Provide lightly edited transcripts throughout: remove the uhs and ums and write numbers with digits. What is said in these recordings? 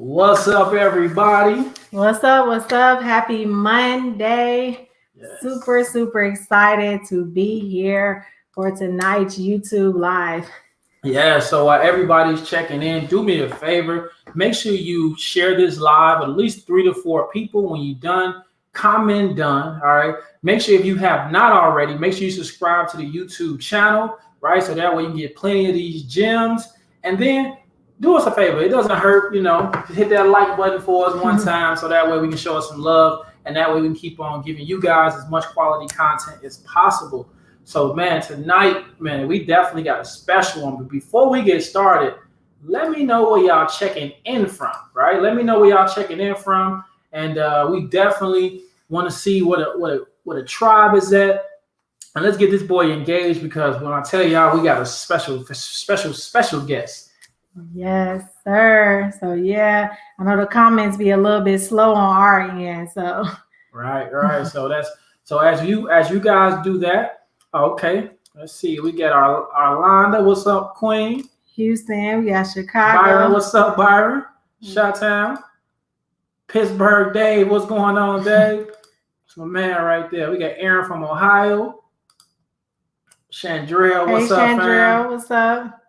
What's up, everybody? What's up? What's up? Happy Monday. Yes. Super excited to be here for tonight's YouTube Live. Yeah, so everybody's checking in. Do me a favor. Make sure you share this live with at least 3 to 4 people. When you're done, comment done. All right. Make sure if you have not already, make sure you subscribe to the YouTube channel, right? So that way you can get plenty of these gems. And then do us a favor. It doesn't hurt, hit that like button for us one time so that way we can show us some love. And that way we can keep on giving you guys as much quality content as possible. So, man, tonight, man, we definitely got a special one. But before we get started, let me know where y'all checking in from, right? Let me know where y'all checking in from. And we definitely want to see what a tribe is at. And let's get this boy engaged because when I tell y'all, we got a special guest. Yes, sir. So, yeah, I know the comments be a little bit slow on our end. So, right. So as you guys do that, okay. Let's see. We got our Londa. What's up, Queen? Houston. We got Chicago. Byron. What's up, Byron? Chi-Town. Pittsburgh. Dave. What's going on, Dave? That's my man right there. We got Aaron from Ohio. Chandrell. What's up, Chandrell? fam? What's up?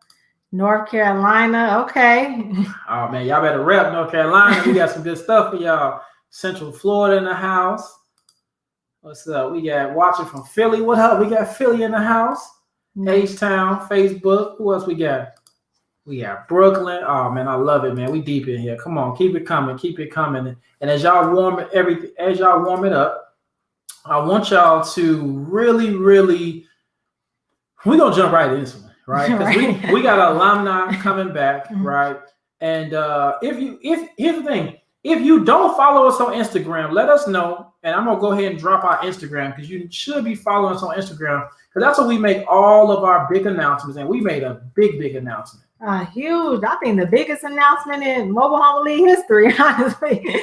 North Carolina. Okay. Oh man, y'all better rep North Carolina. We got some good stuff for y'all. Central Florida in the house. What's up? We got watching from Philly. What up? We got Philly in the house. H-Town, Facebook. Who else we got? We got Brooklyn. Oh man, I love it, man. We deep in here. Come on, keep it coming. And as y'all warm it up, I want y'all to really, we're gonna jump right into this one. Right, because we got alumni coming back, right? And here's the thing, if you don't follow us on Instagram, let us know, and I'm gonna go ahead and drop our Instagram because you should be following us on Instagram because that's where we make all of our big announcements, and we made a big announcement. Huge. I think the biggest announcement in Mobile Home League history, honestly,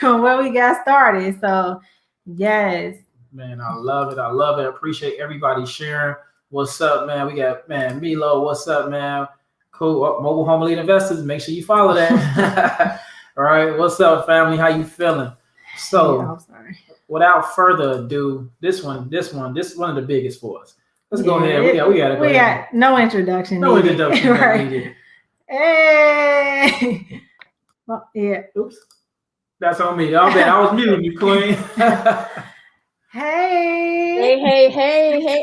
when we got started. So, yes. Man, I love it. I appreciate everybody sharing. What's up, man? We got, man, Milo. What's up, man? Cool. Mobile Home Elite Investors. Make sure you follow that. All right. What's up, family? How you feeling? So, without further ado, this one is one of the biggest for us. Let's go ahead. We got no introduction. No introduction needed. Hey. Well, yeah. Oops. That's on me. I was muting you, Queen. Hey,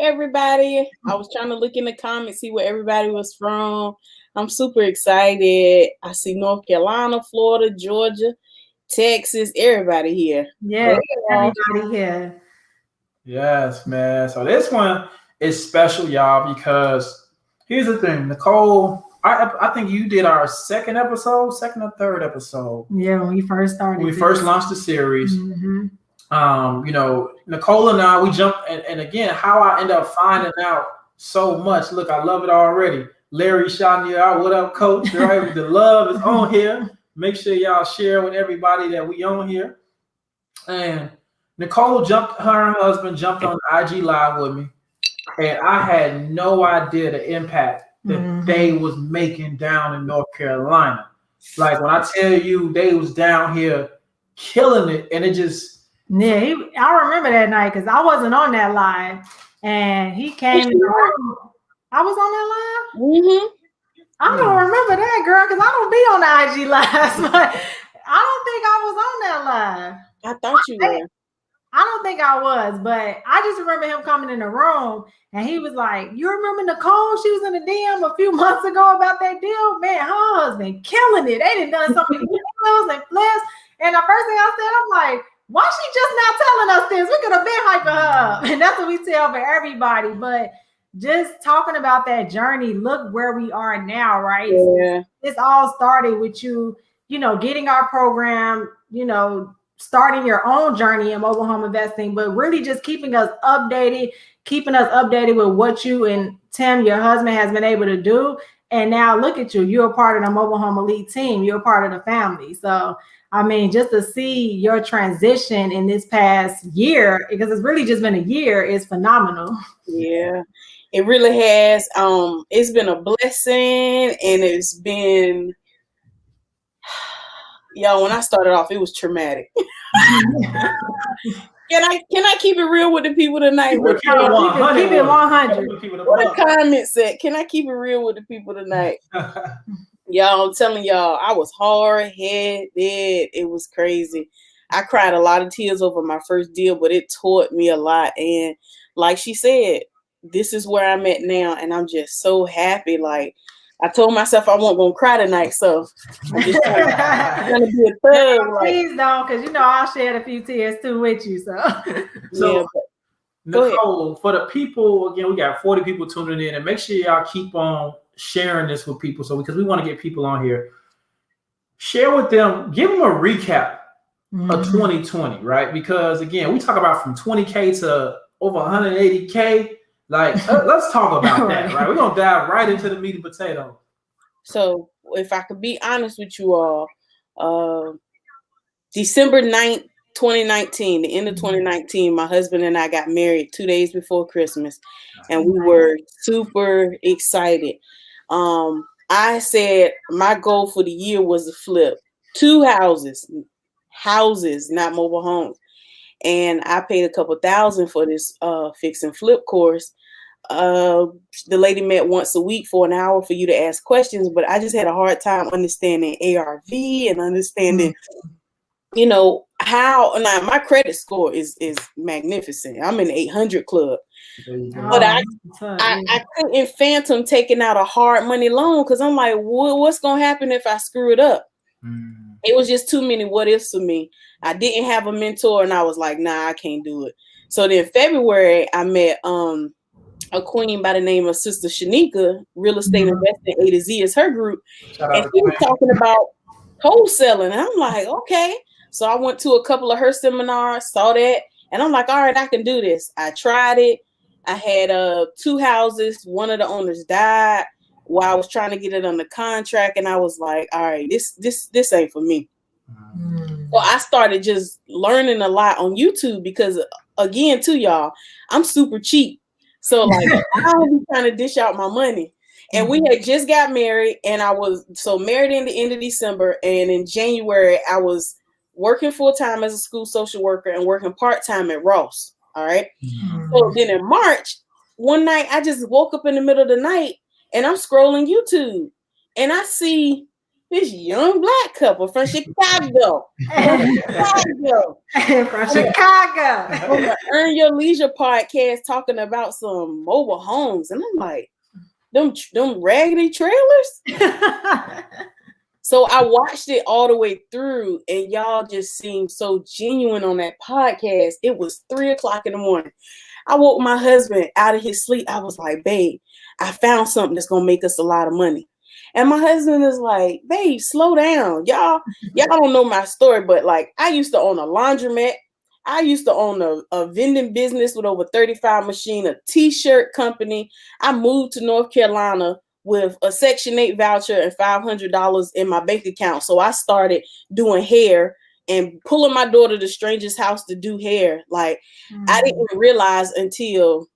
everybody. I was trying to look in the comments, see where everybody was from. I'm super excited. I see North Carolina, Florida, Georgia, Texas, everybody here. Yeah, everybody here. Yes, man. So this one is special, y'all, because here's the thing. Nichole, I think you did our second or third episode. Yeah, when we first started. When we first launched the series. Mm-hmm. Nichole and I, we jumped, and again, how I end up finding out so much. Look, I love it already. Larry Shania, what up, Coach? Right, the love is on here. Make sure y'all share with everybody that we on here. And Nichole her and her husband jumped on IG Live with me, and I had no idea the impact that they was making down in North Carolina. Like when I tell you, they was down here killing it, and it just. Yeah, I remember that night because I wasn't on that live, and he came in the room. I was on that live. Mm-hmm. I don't remember that, girl, because I don't be on the IG live. But I don't think I was on that live. I thought you were. I don't think I was, but I just remember him coming in the room, and he was like, "You remember Nichole? She was in the DM a few months ago about that deal. Man, her husband killing it. They done so many deals and flips." And the first thing I said, I'm like, why she just now telling us this? We could have been hyping her up. And that's what we tell for everybody. But just talking about that journey, look where we are now, right? Yeah. It's all started with you, getting our program, starting your own journey in mobile home investing, but really just keeping us updated with what you and Tim, your husband, has been able to do. And now look at you. You're a part of the Mobile Home Elite team. You're a part of the family. So, I mean, just to see your transition in this past year, because it's really just been a year, is phenomenal. Yeah, it really has. It's been a blessing, and it's been Y'all, when I started off, it was traumatic. Can I keep it real with the people tonight? Keep it 100. Keep it 100. What a comment said. Can I keep it real with the people tonight? Y'all, I'm telling y'all, I was hard-headed. It was crazy. I cried a lot of tears over my first deal, but it taught me a lot. And like she said, this is where I'm at now, and I'm just so happy. Like, I told myself I wasn't gonna cry tonight, so I'm just gonna be a thug. Please don't, because I'll shed a few tears too with you. So yeah. Nichole, for the people, again, we got 40 people tuning in, and make sure y'all keep on sharing this with people. So because we want to get people on here, share with them, give them a recap of 2020, right? Because again, we talk about from 20K to over 180K. Like, let's talk about that, right? We're gonna dive right into the meat and potato. So if I could be honest with you all, December 9th, 2019, the end of 2019, my husband and I got married 2 days before Christmas, and we were super excited. I said my goal for the year was to flip 2 houses, not mobile homes. And I paid a couple $1,000 for this fix and flip course. The lady met once a week for an hour for you to ask questions, but I just had a hard time understanding ARV and understanding, how. Now my credit score is magnificent. I'm in the 800 club, but I couldn't phantom taking out a hard money loan because I'm like, what's gonna happen if I screw it up? It was just too many what ifs for me. I didn't have a mentor, and I was like, nah, I can't do it. So then February, I met a queen by the name of Sister Shanika, Real Estate Investing A to Z is her group. And she was talking about wholesaling. And I'm like, okay. So I went to a couple of her seminars, saw that, and I'm like, all right, I can do this. I tried it. I had 2 houses. One of the owners died while I was trying to get it under contract. And I was like, all right, this ain't for me. So I started just learning a lot on YouTube because, again, too, y'all, I'm super cheap. So like I'll be trying to dish out my money. And we had just got married, and I was married in the end of December. And in January, I was working full-time as a school social worker and working part-time at Ross. All right. So then in March, one night I just woke up in the middle of the night and I'm scrolling YouTube and I see this young Black couple from Chicago. From Chicago. On the Earn Your Leisure podcast talking about some mobile homes. And I'm like, them raggedy trailers? So I watched it all the way through, and y'all just seemed so genuine on that podcast. It was 3:00 in the morning. I woke my husband out of his sleep. I was like, babe, I found something that's going to make us a lot of money. And my husband is like, babe, slow down. Y'all don't know my story, but like I used to own a laundromat. I used to own a vending business with over 35 machines, a t-shirt company. I moved to North Carolina with a Section 8 voucher and $500 in my bank account. So I started doing hair and pulling my daughter to strangers' house to do hair. Like I didn't realize until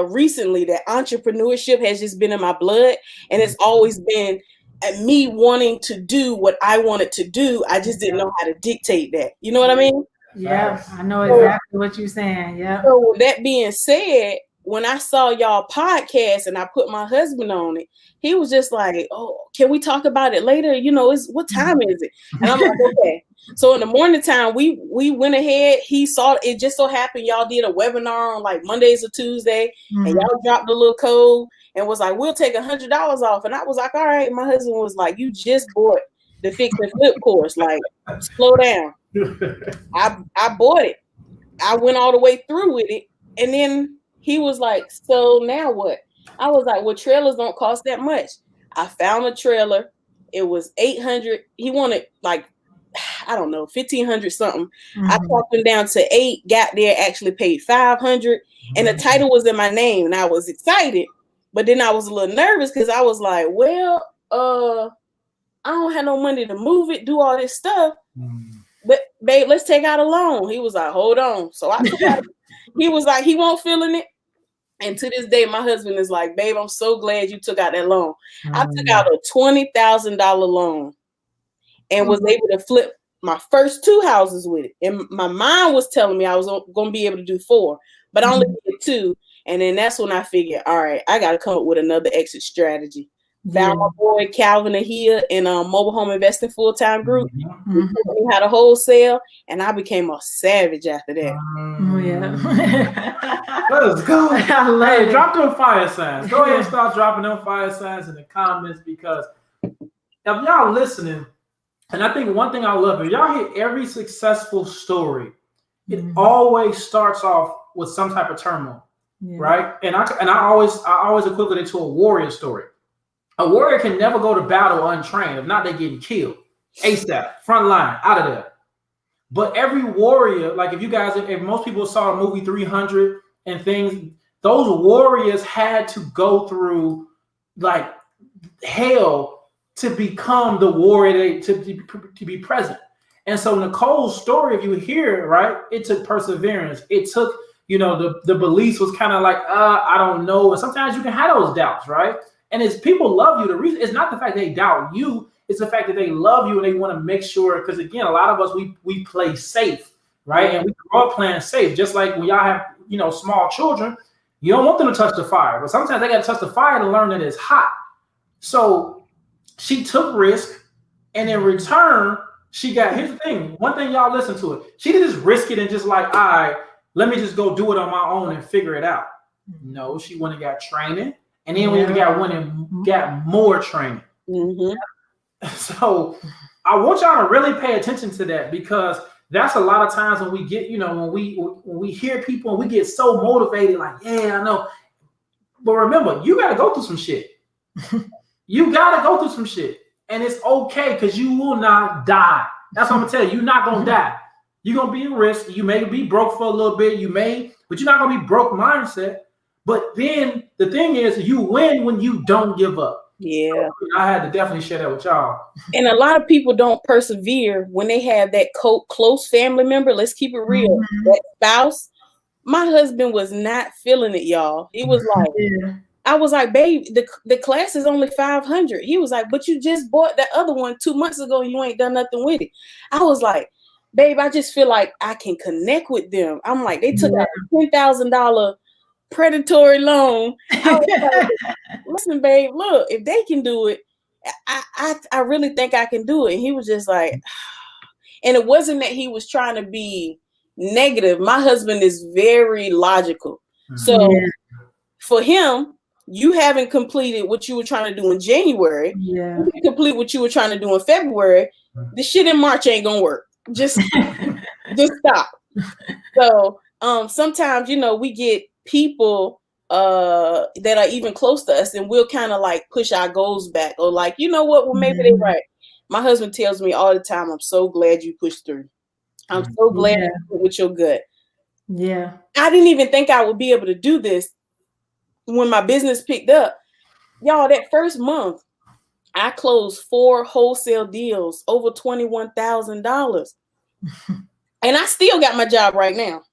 recently that entrepreneurship has just been in my blood, and it's always been me wanting to do what I wanted to do. I just didn't know how to dictate that. You know what I mean? Yeah, I know exactly what you're saying. Yeah. So with that being said, when I saw y'all podcast and I put my husband on it, he was just like, oh, can we talk about it later? What time is it? And I'm like, okay. So in the morning time, we went ahead. He saw it. Just so happened y'all did a webinar on like Mondays or Tuesday, and y'all dropped a little code and was like, we'll take $100 off. And I was like, all right. My husband was like, you just bought the fix and flip course. Like, slow down. I bought it. I went all the way through with it. And then he was like, so now what? I was like, well, trailers don't cost that much. I found a trailer. It was $800. He wanted like, I don't know, $1,500 something. I talked him down to $8, got there, actually paid $500. And the title was in my name. And I was excited. But then I was a little nervous because I was like, well, I don't have no money to move it, do all this stuff. But babe, let's take out a loan. He was like, hold on. So I he was like, he won't feeling it. And to this day, my husband is like, babe, I'm so glad you took out that loan. I took out a $20,000 loan and was able to flip my first 2 houses with it. And my mind was telling me I was going to be able to do 4, but I only did 2. And then that's when I figured, all right, I got to come up with another exit strategy. Found my boy Calvin here in a mobile home investing full-time group. He taught me how to wholesale, and I became a savage after that. Let's go. Hey, drop them fire signs. Go ahead and start dropping them fire signs in the comments, because if y'all listening, and I think one thing I love, if y'all hear every successful story, it always starts off with some type of turmoil, right? And I always equivalent it to a warrior story. A warrior can never go to battle untrained. If not, they're getting killed. ASAP, front line, out of there. But every warrior, like if most people saw the movie 300 and things, those warriors had to go through like hell to become the warrior to be present. And so Nichole's story, if you hear it, right, it took perseverance. It took, the beliefs was kind of like, I don't know. And sometimes you can have those doubts, right? And it's people love you. The reason it's not the fact they doubt you, it's the fact that they love you and they want to make sure, because again, a lot of us we play safe, right? And we grow up playing safe. Just like when y'all have, small children, you don't want them to touch the fire, but sometimes they got to touch the fire to learn that it's hot. So she took risk, and in return, here's the thing. One thing, y'all listen to it. She didn't just risk it and just like, all right, let me just go do it on my own and figure it out. No, she went and got training. And then we got more training. So I want y'all to really pay attention to that, because that's a lot of times when we get, when we hear people and we get so motivated, like, yeah, I know. But remember, you got to go through some shit. You got to go through some shit. And it's okay, because you will not die. That's what I'm going to tell you. You're not going to die. You're going to be in risk. You may be broke for a little bit. But you're not going to be broke mindset. But then the thing is, you win when you don't give up. Yeah. I had to definitely share that with y'all. And a lot of people don't persevere when they have that close family member. Let's keep it real. That spouse. My husband was not feeling it, y'all. He was like, I was like, babe, the class is only $500. He was like, but you just bought that other one 2 months ago and you ain't done nothing with it. I was like, babe, I just feel like I can connect with them. I'm like, they took out a $10,000 predatory loan. I was like, listen, babe, look, if they can do it, I really think I can do it. And he was just like, and it wasn't that he was trying to be negative. My husband is very logical. So for him, you haven't completed what you were trying to do in January. You didn't complete what you were trying to do in February. The shit in March ain't gonna work. Just stop. So sometimes, we get people that are even close to us, and we'll kind of like push our goals back, or like, you know what, well, maybe they're right. My husband tells me all the time, I'm so glad you pushed through. I'm so glad you went with your gut. Yeah. I didn't even think I would be able to do this when my business picked up. Y'all, that first month, I closed 4 wholesale deals over $21,000. And I still got my job right now.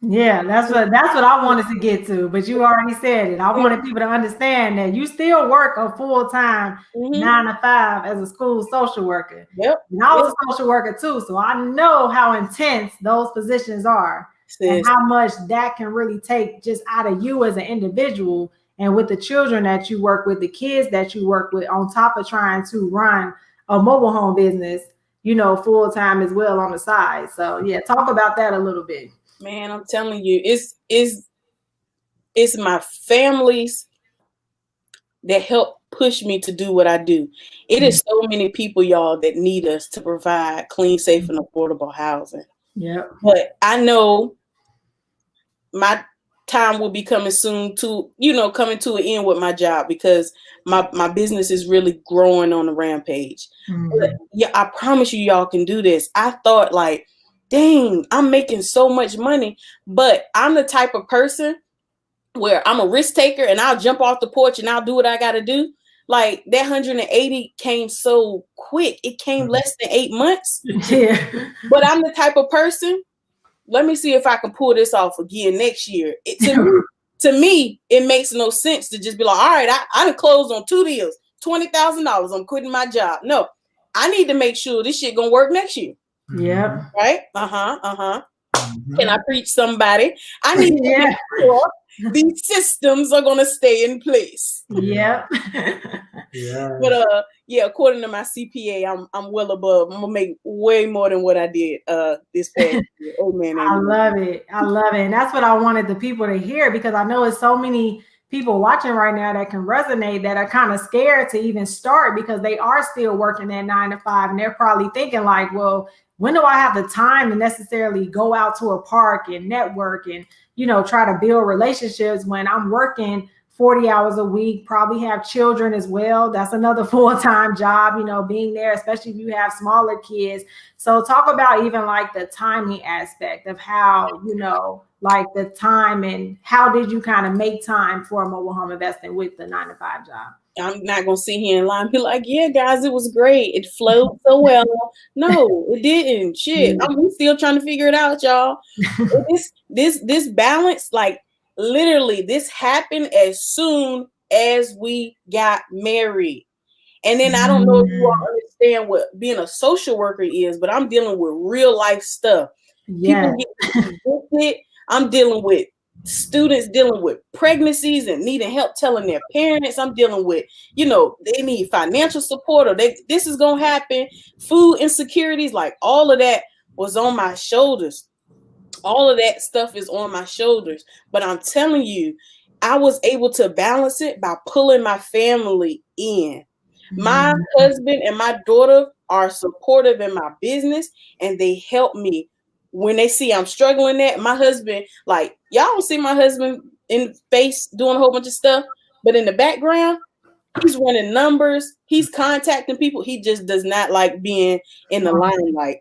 Yeah, that's what I wanted to get to, but you already said it. I wanted people to understand that you still work a full-time 9 to 5 as a school social worker. Yep. And I was a social worker too, so I know how intense those positions are and how much that can really take just out of you as an individual, and with the children that you work with, the kids that you work with, on top of trying to run a mobile home business, full-time as well on the side. So yeah, talk about that a little bit. Man, I'm telling you, it's my families that help push me to do what I do. It is so many people, y'all, that need us to provide clean, safe, and affordable housing. Yeah. But I know my time will be coming soon to, coming to an end with my job, because my business is really growing on the rampage. But yeah, I promise you, y'all can do this. I thought like, dang, I'm making so much money, but I'm the type of person where I'm a risk taker and I'll jump off the porch and I'll do what I got to do. Like that 180 came so quick. It came less than 8 months. Yeah. But I'm the type of person, let me see if I can pull this off again next year. To me, to me, it makes no sense to just be like, all right, I done closed on 2 deals, $20,000. I'm quitting my job. No, I need to make sure this shit gonna work next year. Yep. Right? Can I preach somebody? I need to make sure these systems are gonna stay in place. Yep. But according to my CPA, I'm well above. I'm gonna make way more than what I did this past year. Oh man, I love it. And that's what I wanted the people to hear, because I know it's so many people watching right now that can resonate, that are kind of scared to even start because they are still working that 9 to 5, and they're probably thinking like, well, when do I have the time to necessarily go out to a park and network and, you know, try to build relationships when I'm working 40 hours a week, probably have children as well. That's another full-time job, you know, being there, especially if you have smaller kids. So talk about even like the timing aspect of how, you know, like the time, and how did you kind of make time for mobile home investing with the 9 to 5 job? I'm not gonna sit here and lie and be like, yeah, guys, it was great. It flowed so well. No, it didn't. Shit, I'm still trying to figure it out, y'all. This balance, like literally, this happened as soon as we got married. And then I don't know if you all understand what being a social worker is, but I'm dealing with real life stuff. People get evicted. I'm dealing with students dealing with pregnancies and needing help telling their parents. I'm dealing with, you know, they need financial support, or this is gonna happen. Food insecurities, like all of that was on my shoulders. All of that stuff is on my shoulders. But I'm telling you, I was able to balance it by pulling my family in. My husband and my daughter are supportive in my business, and they help me when they see I'm struggling. That my husband, like, y'all don't see my husband in the face doing a whole bunch of stuff, but in the background, he's running numbers, he's contacting people. He just does not like being in the limelight.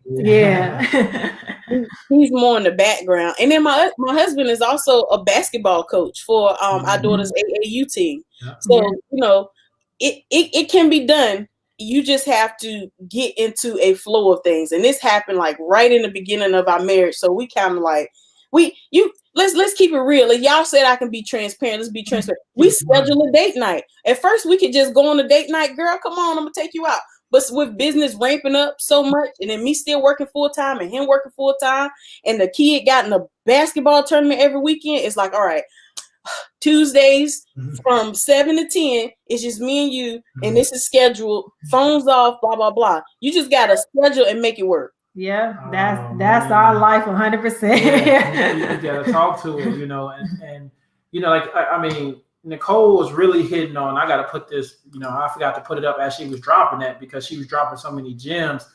He's more in the background. And then my husband is also a basketball coach for our daughter's AAU team. So you know, it can be done. You just have to get into a flow of things. And this happened like right in the beginning of our marriage. So we kind of like, let's keep it real. If y'all said I can be transparent, let's be transparent. We schedule a date night. At first we could just go on a date night. Girl, come on, I'm gonna take you out. But with business ramping up so much, and then me still working full time and him working full time, and the kid got in a basketball tournament every weekend, it's like, all right, Tuesdays from 7 to 10, it's just me and you, and this is scheduled, phones off, blah, blah, blah. You just got to schedule and make it work. Yeah, that's our life 100%. You got to talk to it, you know, and you know, like, I mean, Nichole was really hitting on, I got to put this, you know, I forgot to put it up as she was dropping that because she was dropping so many gems.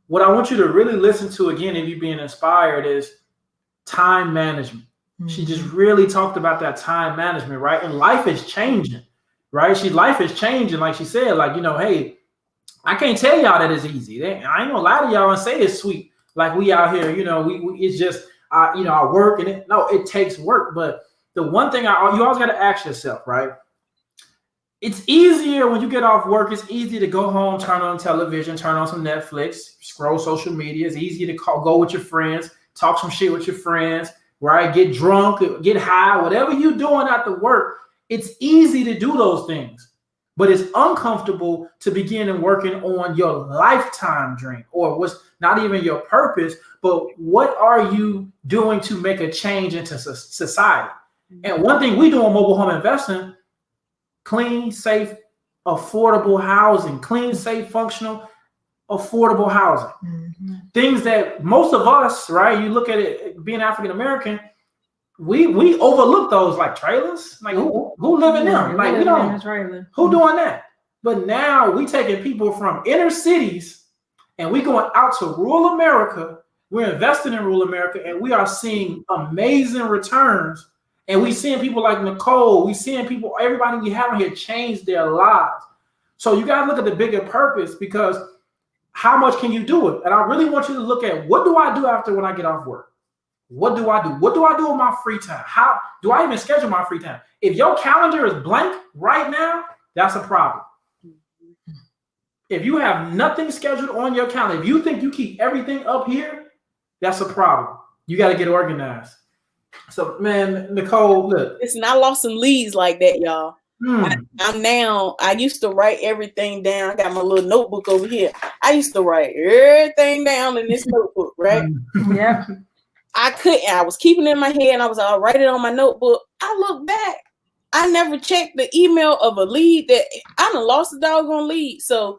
What I want you to really listen to again, if you're being inspired, is time management. She just really talked about that time management, right? And life is changing, right? Life is changing, like she said, like, you know, hey, I can't tell y'all that it's easy. I ain't gonna lie to y'all and say it's sweet. Like we out here, you know, we it's just, you know, I work and it takes work. But the one thing you always got to ask yourself, right? It's easier when you get off work. It's easy to go home, turn on television, turn on some Netflix, scroll social media. It's easy to go with your friends, talk some shit with your friends, right? Get drunk, get high, whatever you're doing after work. It's easy to do those things, but it's uncomfortable to begin and working on your lifetime dream, or what's not even your purpose, but what are you doing to make a change into society? And one thing we do on mobile home investing, clean, safe, affordable housing, clean, safe, functional, affordable housing. Things that most of us, right? You look at it, being African-American, we overlook those, like trailers. Like who live in them? Like we don't, who doing that? But now we taking people from inner cities and we going out to rural America. We're investing in rural America and we are seeing amazing returns. And we seeing people like Nichole, we seeing people, everybody we have here change their lives. So you got to look at the bigger purpose, because how much can you do it? And I really want you to look at, what do I do after when I get off work? What do I do? What do I do with my free time? How do I even schedule my free time? If your calendar is blank right now, that's a problem. If you have nothing scheduled on your calendar, if you think you keep everything up here, that's a problem. You got to get organized. So, man, Nichole, look. Listen, I lost some leads like that, y'all. I used to write everything down. I got my little notebook over here. I used to write everything down in this notebook, right? Yeah. I couldn't. I was keeping it in my head, and I'll write it on my notebook. I look back. I never checked the email of a lead that I done lost a doggone lead. So,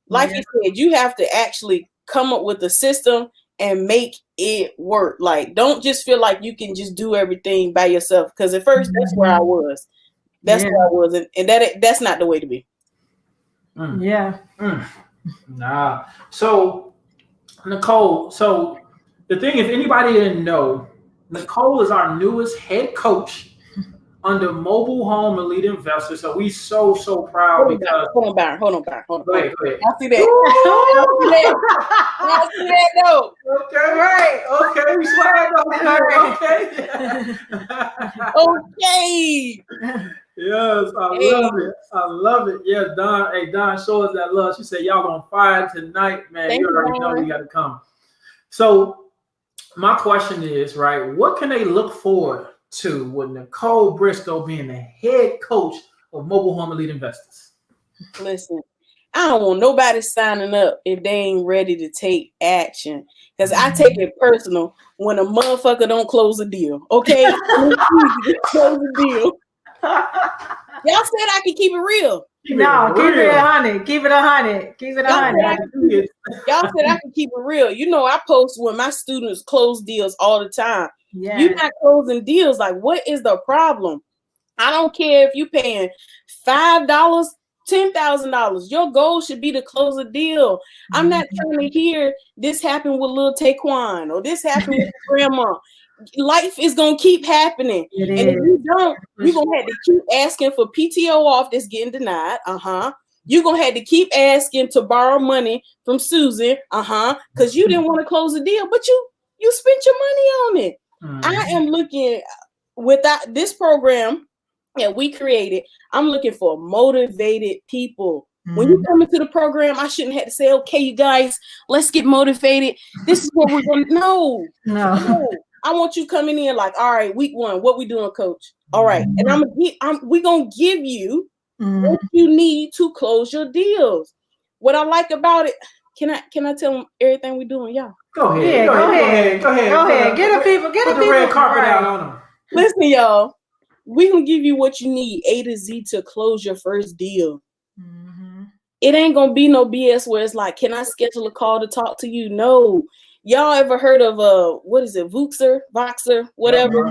like you said, you have to actually come up with a system and make it work. Like, don't just feel like you can just do everything by yourself. Because at first, that's where I was. That's where I was, and that's not the way to be. Yeah. Nah. So, Nichole, so the thing, if anybody didn't know, Nichole is our newest head coach under Mobile Home Elite Investor. So we so proud because hold on, Byron. Go ahead. I see that. I see that though. Okay, right. Okay, we swag Okay. Yes, I love it. Yes, Don. Hey, Don, show us that love. She said, y'all on fire tonight, man. You already know you got to come. So my question is, right, what can they look forward to with Nichole Briscoe being the head coach of Mobile Home Elite Investors? Listen, I don't want nobody signing up if they ain't ready to take action. Because I take it personal when a motherfucker don't close a deal. Okay? Close a deal. Y'all said I can keep it real. Keep it 100. Keep it 100. Keep it 100. Y'all said I can keep it real. You know, I post when my students close deals all the time. Yeah. You're not closing deals. Like, what is the problem? I don't care if you're paying $5, $10,000. Your goal should be to close a deal. I'm not trying to hear this happened with little Taquan or this happened with grandma. Life is gonna keep happening, and if you don't, you're gonna have to keep asking for PTO off that's getting denied. You're gonna have to keep asking to borrow money from Susan. Because you didn't want to close the deal, but you spent your money on it. I am looking without this program that we created. I'm looking for motivated people. When you come into the program, I shouldn't have to say, "Okay, you guys, let's get motivated. This is what we're gonna." No. I want you coming in like, all right, week 1, what we doing, coach? All right, and we're gonna give you what you need to close your deals. What I like about it, can I tell them everything we're doing, y'all? Go ahead. Go ahead. Get the red carpet out on them. Listen, y'all, we're gonna give you what you need, A to Z, to close your first deal. It ain't gonna be no BS where it's like, can I schedule a call to talk to you? No. Y'all ever heard of what is it? Voxer, whatever.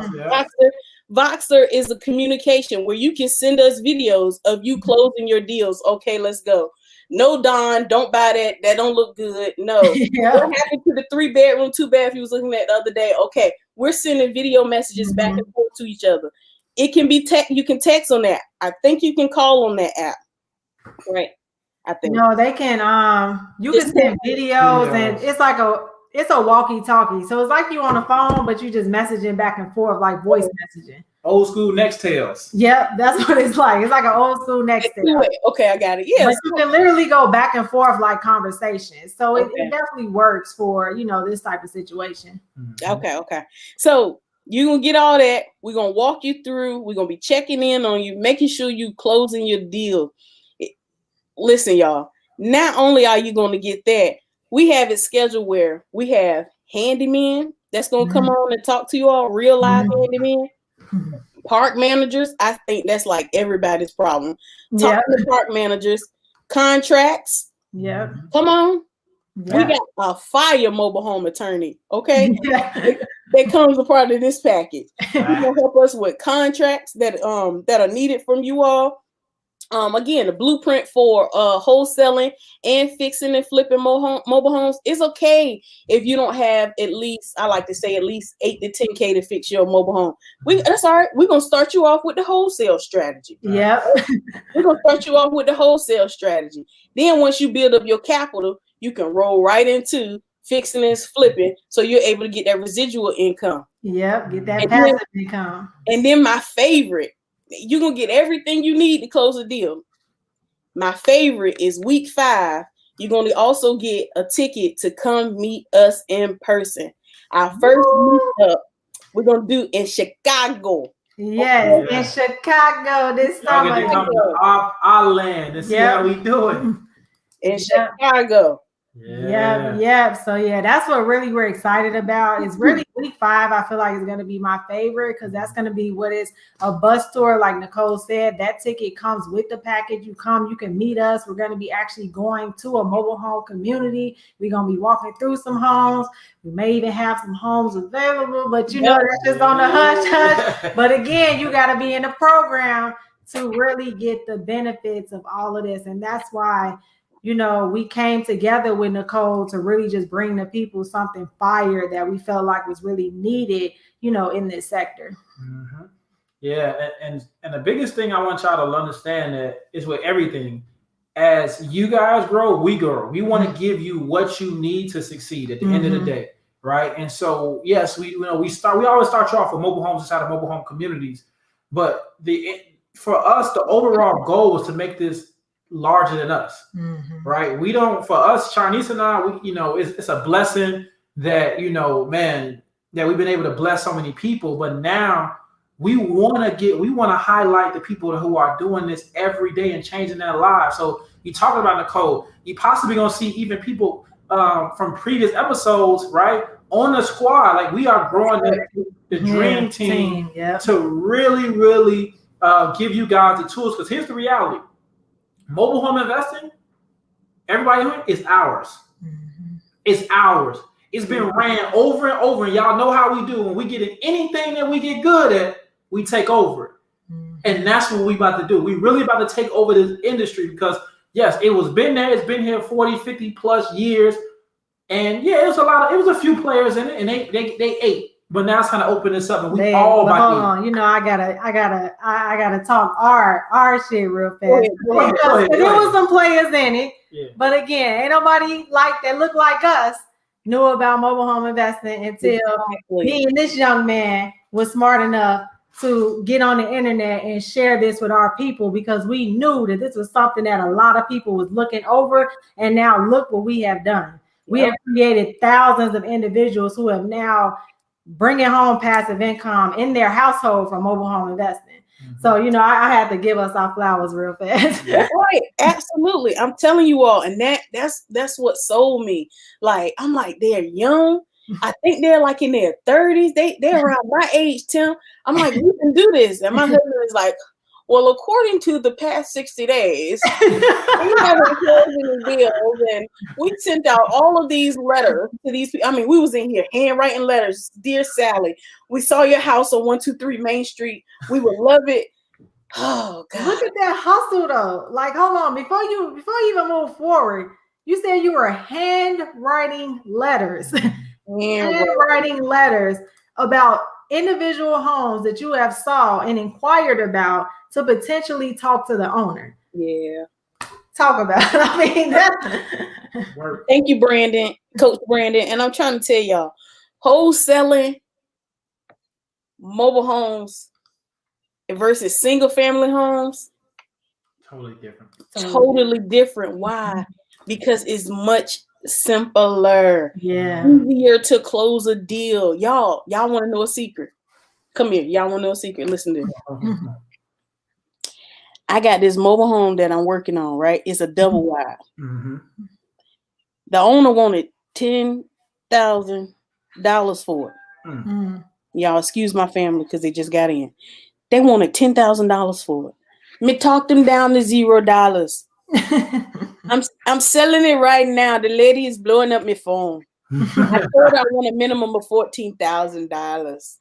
Voxer is a communication where you can send us videos of you closing your deals. Okay, let's go. No, Don, don't buy that. That don't look good. No. What happened to the 3-bedroom, 2-bath you was looking at the other day? Okay, we're sending video messages back and forth to each other. It can be you can text on that. I think you can call on that app. Right. I think. No, they can you can send videos and it's a walkie-talkie. So it's like you on the phone, but you just messaging back and forth, like voice messaging. Old school Nextels. Yep, that's what it's like. It's like an old school Nextel. Okay, I got it. Yeah, but you can literally go back and forth like conversations. So it definitely works for this type of situation. Okay. So you're gonna get all that. We're gonna walk you through. We're gonna be checking in on you, making sure you closing your deal. Listen, y'all. Not only are you gonna get that, we have it scheduled where we have handymen that's gonna come on and talk to you all, real live handymen. Park managers, I think that's like everybody's problem. Talk to park managers, contracts. Yeah. Come on. Yeah. We got a fire mobile home attorney. Okay. That comes a part of this package. He's gonna help us with contracts that are needed from you all. Again, the blueprint for wholesaling and fixing and flipping mobile homes is okay if you don't have at least, I like to say, at least 8 to 10K to fix your mobile home. That's all right. We're gonna start you off with the wholesale strategy. Yeah, we're gonna start you off with the wholesale strategy. Then once you build up your capital, you can roll right into fixing and flipping, so you're able to get that residual income. Yep, get that passive income. And then my favorite. You're going to get everything you need to close a deal. My favorite is week 5. You're going to also get a ticket to come meet us in person. Our first meetup we're gonna do in Chicago. Yes, Yeah. in Chicago this Y'all get summer. to come to our land and see how we do it. In Chicago. Yep. So yeah, that's what really we're excited about. It's really week 5. I feel like it's gonna be my favorite because that's gonna be what is a bus tour, like Nichole said. That ticket comes with the package. You come, you can meet us. We're gonna be actually going to a mobile home community. We're gonna be walking through some homes. We may even have some homes available, but you know that's just on the hush. But again, you gotta be in the program to really get the benefits of all of this, and that's why. You know, we came together with Nichole to really just bring the people something fire that we felt like was really needed, you know, in this sector. Mm-hmm. Yeah, and the biggest thing I want y'all to understand that is with everything, as you guys grow, we grow. We want to give you what you need to succeed at the end of the day, right? And so, yes, we always start you off with mobile homes inside of mobile home communities, but for us, the overall goal was to make this larger than us, right? We don't, for us, Charnice and I, it's a blessing that, man, that we've been able to bless so many people, but now we want to highlight the people who are doing this every day and changing their lives. So you talking about Nichole, you possibly going to see even people from previous episodes, right? On the squad, like we are growing the dream team to really, really give you guys the tools. Because here's the reality. Mobile home investing, everybody is ours. It's ours. It's been ran over and over. And y'all know how we do. When we get in anything that we get good at, we take over it. And that's what we about to do. We really about to take over this industry because, yes, it was been there. It's been here 40, 50 plus years. And yeah, it was a few players in it and they ate. But now it's kind of open this up and we all about to eat. Hold on, you know, I gotta talk our shit real fast. There was some players in it, but again, ain't nobody that look like us knew about mobile home investing until me and this young man was smart enough to get on the internet and share this with our people because we knew that this was something that a lot of people was looking over. And now look what we have done. We have created thousands of individuals who have now bringing home passive income in their household from mobile home investing. So, you know, I had to give us our flowers real fast. That's right. Absolutely. I'm telling you all. And that's what sold me. Like, I'm like, they're young. I think they're like in their 30s. They're around my age, Tim. I'm like, we can do this. And my husband is like, well, according to the past 60 days, we haven't closed any deals, and we sent out all of these letters to these people. I mean, we was in here handwriting letters. Dear Sally, we saw your house on 123 Main Street. We would love it. Oh God. Look at that hustle though. Like, hold on, before you even move forward, you said you were handwriting letters. Handwriting letters about individual homes that you have saw and inquired about to potentially talk to the owner. Yeah. Talk about it. I mean, thank you, Brandon, Coach Brandon. And I'm trying to tell y'all, wholesaling mobile homes versus single family homes. Totally different. Totally different. Why? Because it's much simpler. Yeah. Easier to close a deal. Y'all want to know a secret? Come here. Y'all want to know a secret? Listen to this. I got this mobile home that I'm working on, right? It's a double wide. The owner wanted $10,000 for it. Y'all excuse my family because they just got in. They wanted $10,000 for it. Me talk them down to $0. I'm selling it right now. The lady is blowing up my phone. I told her I want a minimum of $14,000.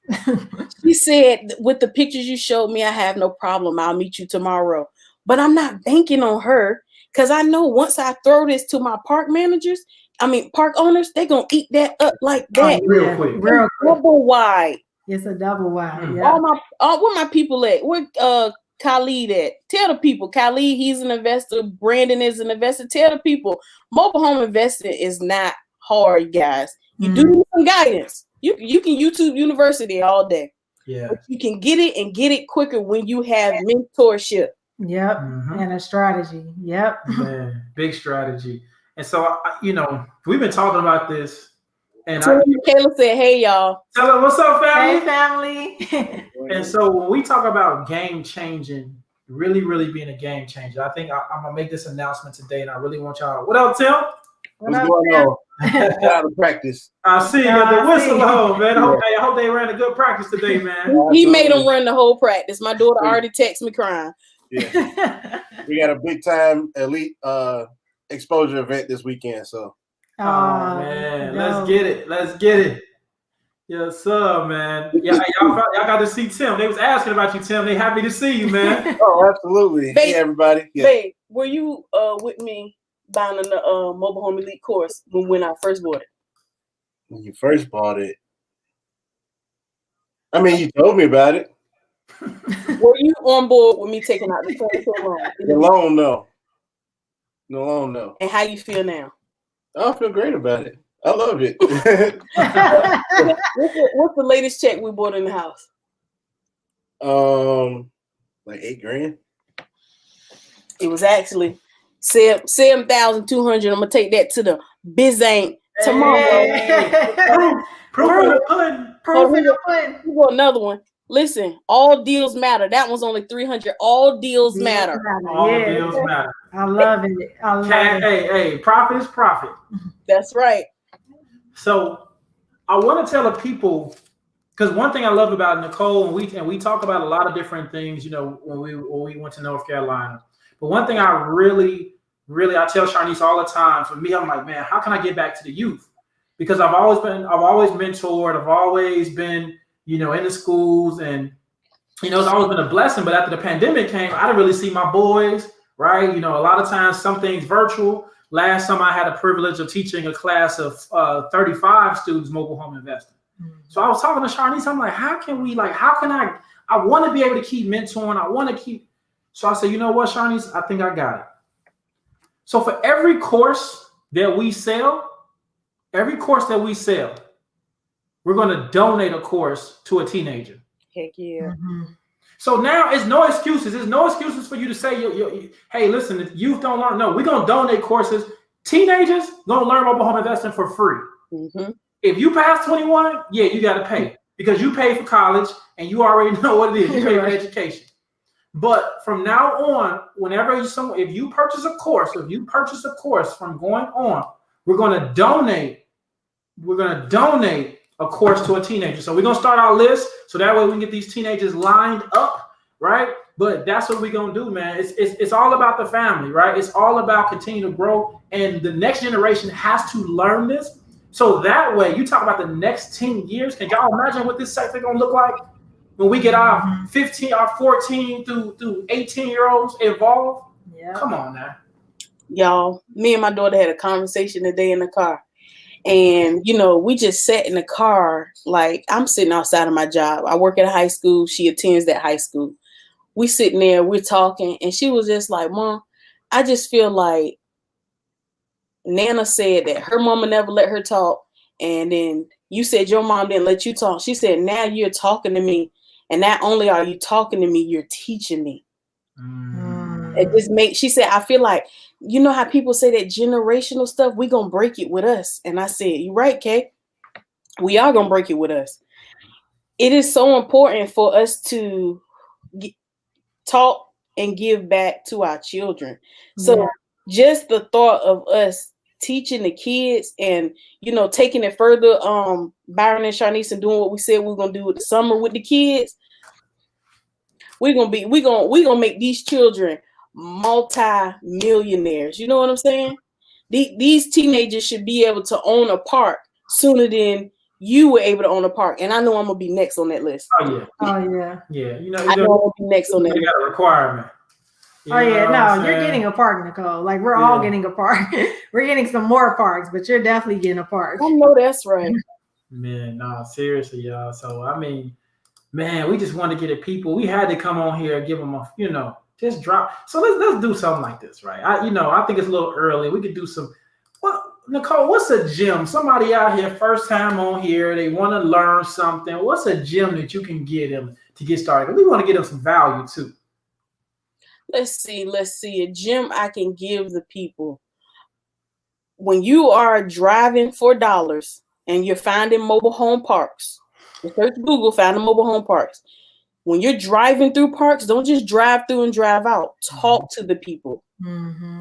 She said, with the pictures you showed me, I have no problem. I'll meet you tomorrow. But I'm not banking on her because I know once I throw this to my park owners, they're going to eat that up like that. Real quick. Double wide. It's a double wide. Yeah. Where my people at? Where Khalid at? Tell the people. Khalid, he's an investor. Brandon is an investor. Tell the people. Mobile home investing is not hard, guys. You do need some guidance. You can YouTube University all day. Yeah. But you can get it quicker when you have mentorship. Yep. And a strategy. Yep. Man, big strategy. And so, we've been talking about this And Kayla said, "Hey y'all." Tell her what's up, family. Hey, family. And so when we talk about game changing, really, really being a game changer, I think I'm gonna make this announcement today, and I really want y'all. What up, Tim? What's going on? Out of practice. I see you got the whistle on, man. I hope they ran a good practice today, man. He made them run the whole practice. My daughter already texted me crying. Yeah, we got a big time elite exposure event this weekend. So, oh man, let's get it. Yes, sir, man. Yeah, y'all got to see Tim. They was asking about you, Tim. They happy to see you, man. oh, absolutely. Babe, hey, everybody. Yeah. Babe, were you with me buying the mobile home elite course when I first bought it? When you first bought it, I mean, you told me about it. Were you on board with me taking out the loan? The loan, no. The loan, no. And how you feel now? I feel great about it. I love it. What's the latest check we bought in the house? Like $8,000. It was actually 7,200. I'm gonna take that to the Bizank tomorrow. Hey. Proof in the pudding. Proof in the pudding. We got another one. Listen, all deals matter. That one's only 300. All deals matter. All deals matter. I love it. Hey, profit is profit. That's right. So I want to tell the people, because one thing I love about Nichole, and we talk about a lot of different things, you know, when we went to North Carolina. But one thing I really I tell Sharnice all the time, for me, I'm like, man, how can I get back to the youth? Because I've always mentored, I've always been, you know, in the schools, and you know, it's always been a blessing. But after the pandemic came, I didn't really see my boys, right? You know, a lot of times some things virtual. Last summer, I had a privilege of teaching a class of 35 students mobile home investing. Mm-hmm. So I was talking to Sharnice. I'm like, how can I want to be able to keep mentoring. So I said, you know what, Sharnice, I think I got it. So for every course that we sell, we're going to donate a course to a teenager. Heck yeah. Mm-hmm. So now it's no excuses. There's no excuses for you to say, hey, listen, if youth don't learn. No, we're going to donate courses. Teenagers going to learn mobile home investing for free. Mm-hmm. If you pass 21, yeah, you got to pay because you pay for college and you already know what it is. You pay for education. But from now on, if you purchase a course from going on, we're going to donate a course to a teenager. So we're going to start our list so that way we can get these teenagers lined up, right? But that's what we're going to do, man. It's all about the family, right? It's all about continuing to grow, and the next generation has to learn this. So that way, you talk about the next 10 years. Can y'all imagine what this sector going to look like when we get our 15, our 14 through 18-year-olds involved? Yeah. Come on now. Y'all, me and my daughter had a conversation today in the car. And, you know, we just sat in the car, like I'm sitting outside of my job. I work at a high school. She attends that high school. We sitting there, we're talking, and she was just like, Mom, I just feel like Nana said that her mama never let her talk. And then you said your mom didn't let you talk. She said, now you're talking to me. And not only are you talking to me, you're teaching me. It just she said, I feel like, you know how people say that generational stuff, we gonna break it with us. And I said, you're right, Kay. We are gonna break it with us. It is so important for us to talk and give back to our children. So just the thought of us teaching the kids and, you know, taking it further, Byron and Sharnice, and doing what we said we we're gonna do with the summer with the kids. We're gonna make these children multi-millionaires. You know what I'm saying? These teenagers should be able to own a park sooner than you were able to own a park. And I know I'm gonna be next on that list. Oh yeah. You know, I know I'm gonna be next on that list. You got a requirement. You're getting a park, Nichole. Like we're all getting a park. We're getting some more parks, but you're definitely getting a park. I know that's right. Man, no, seriously, y'all. So I mean, man, we just want to get it. People, we had to come on here and give them a, you know, just drop. So let's do something like this, right? I think it's a little early. We could do some. Well, Nichole, what's a gem? Somebody out here, first time on here, they want to learn something. What's a gem that you can get them to get started? We want to get them some value too. Let's see. A gem I can give the people. When you are driving for dollars and you're finding mobile home parks. Search Google, find the mobile home parks. When you're driving through parks, don't just drive through and drive out. Talk to the people.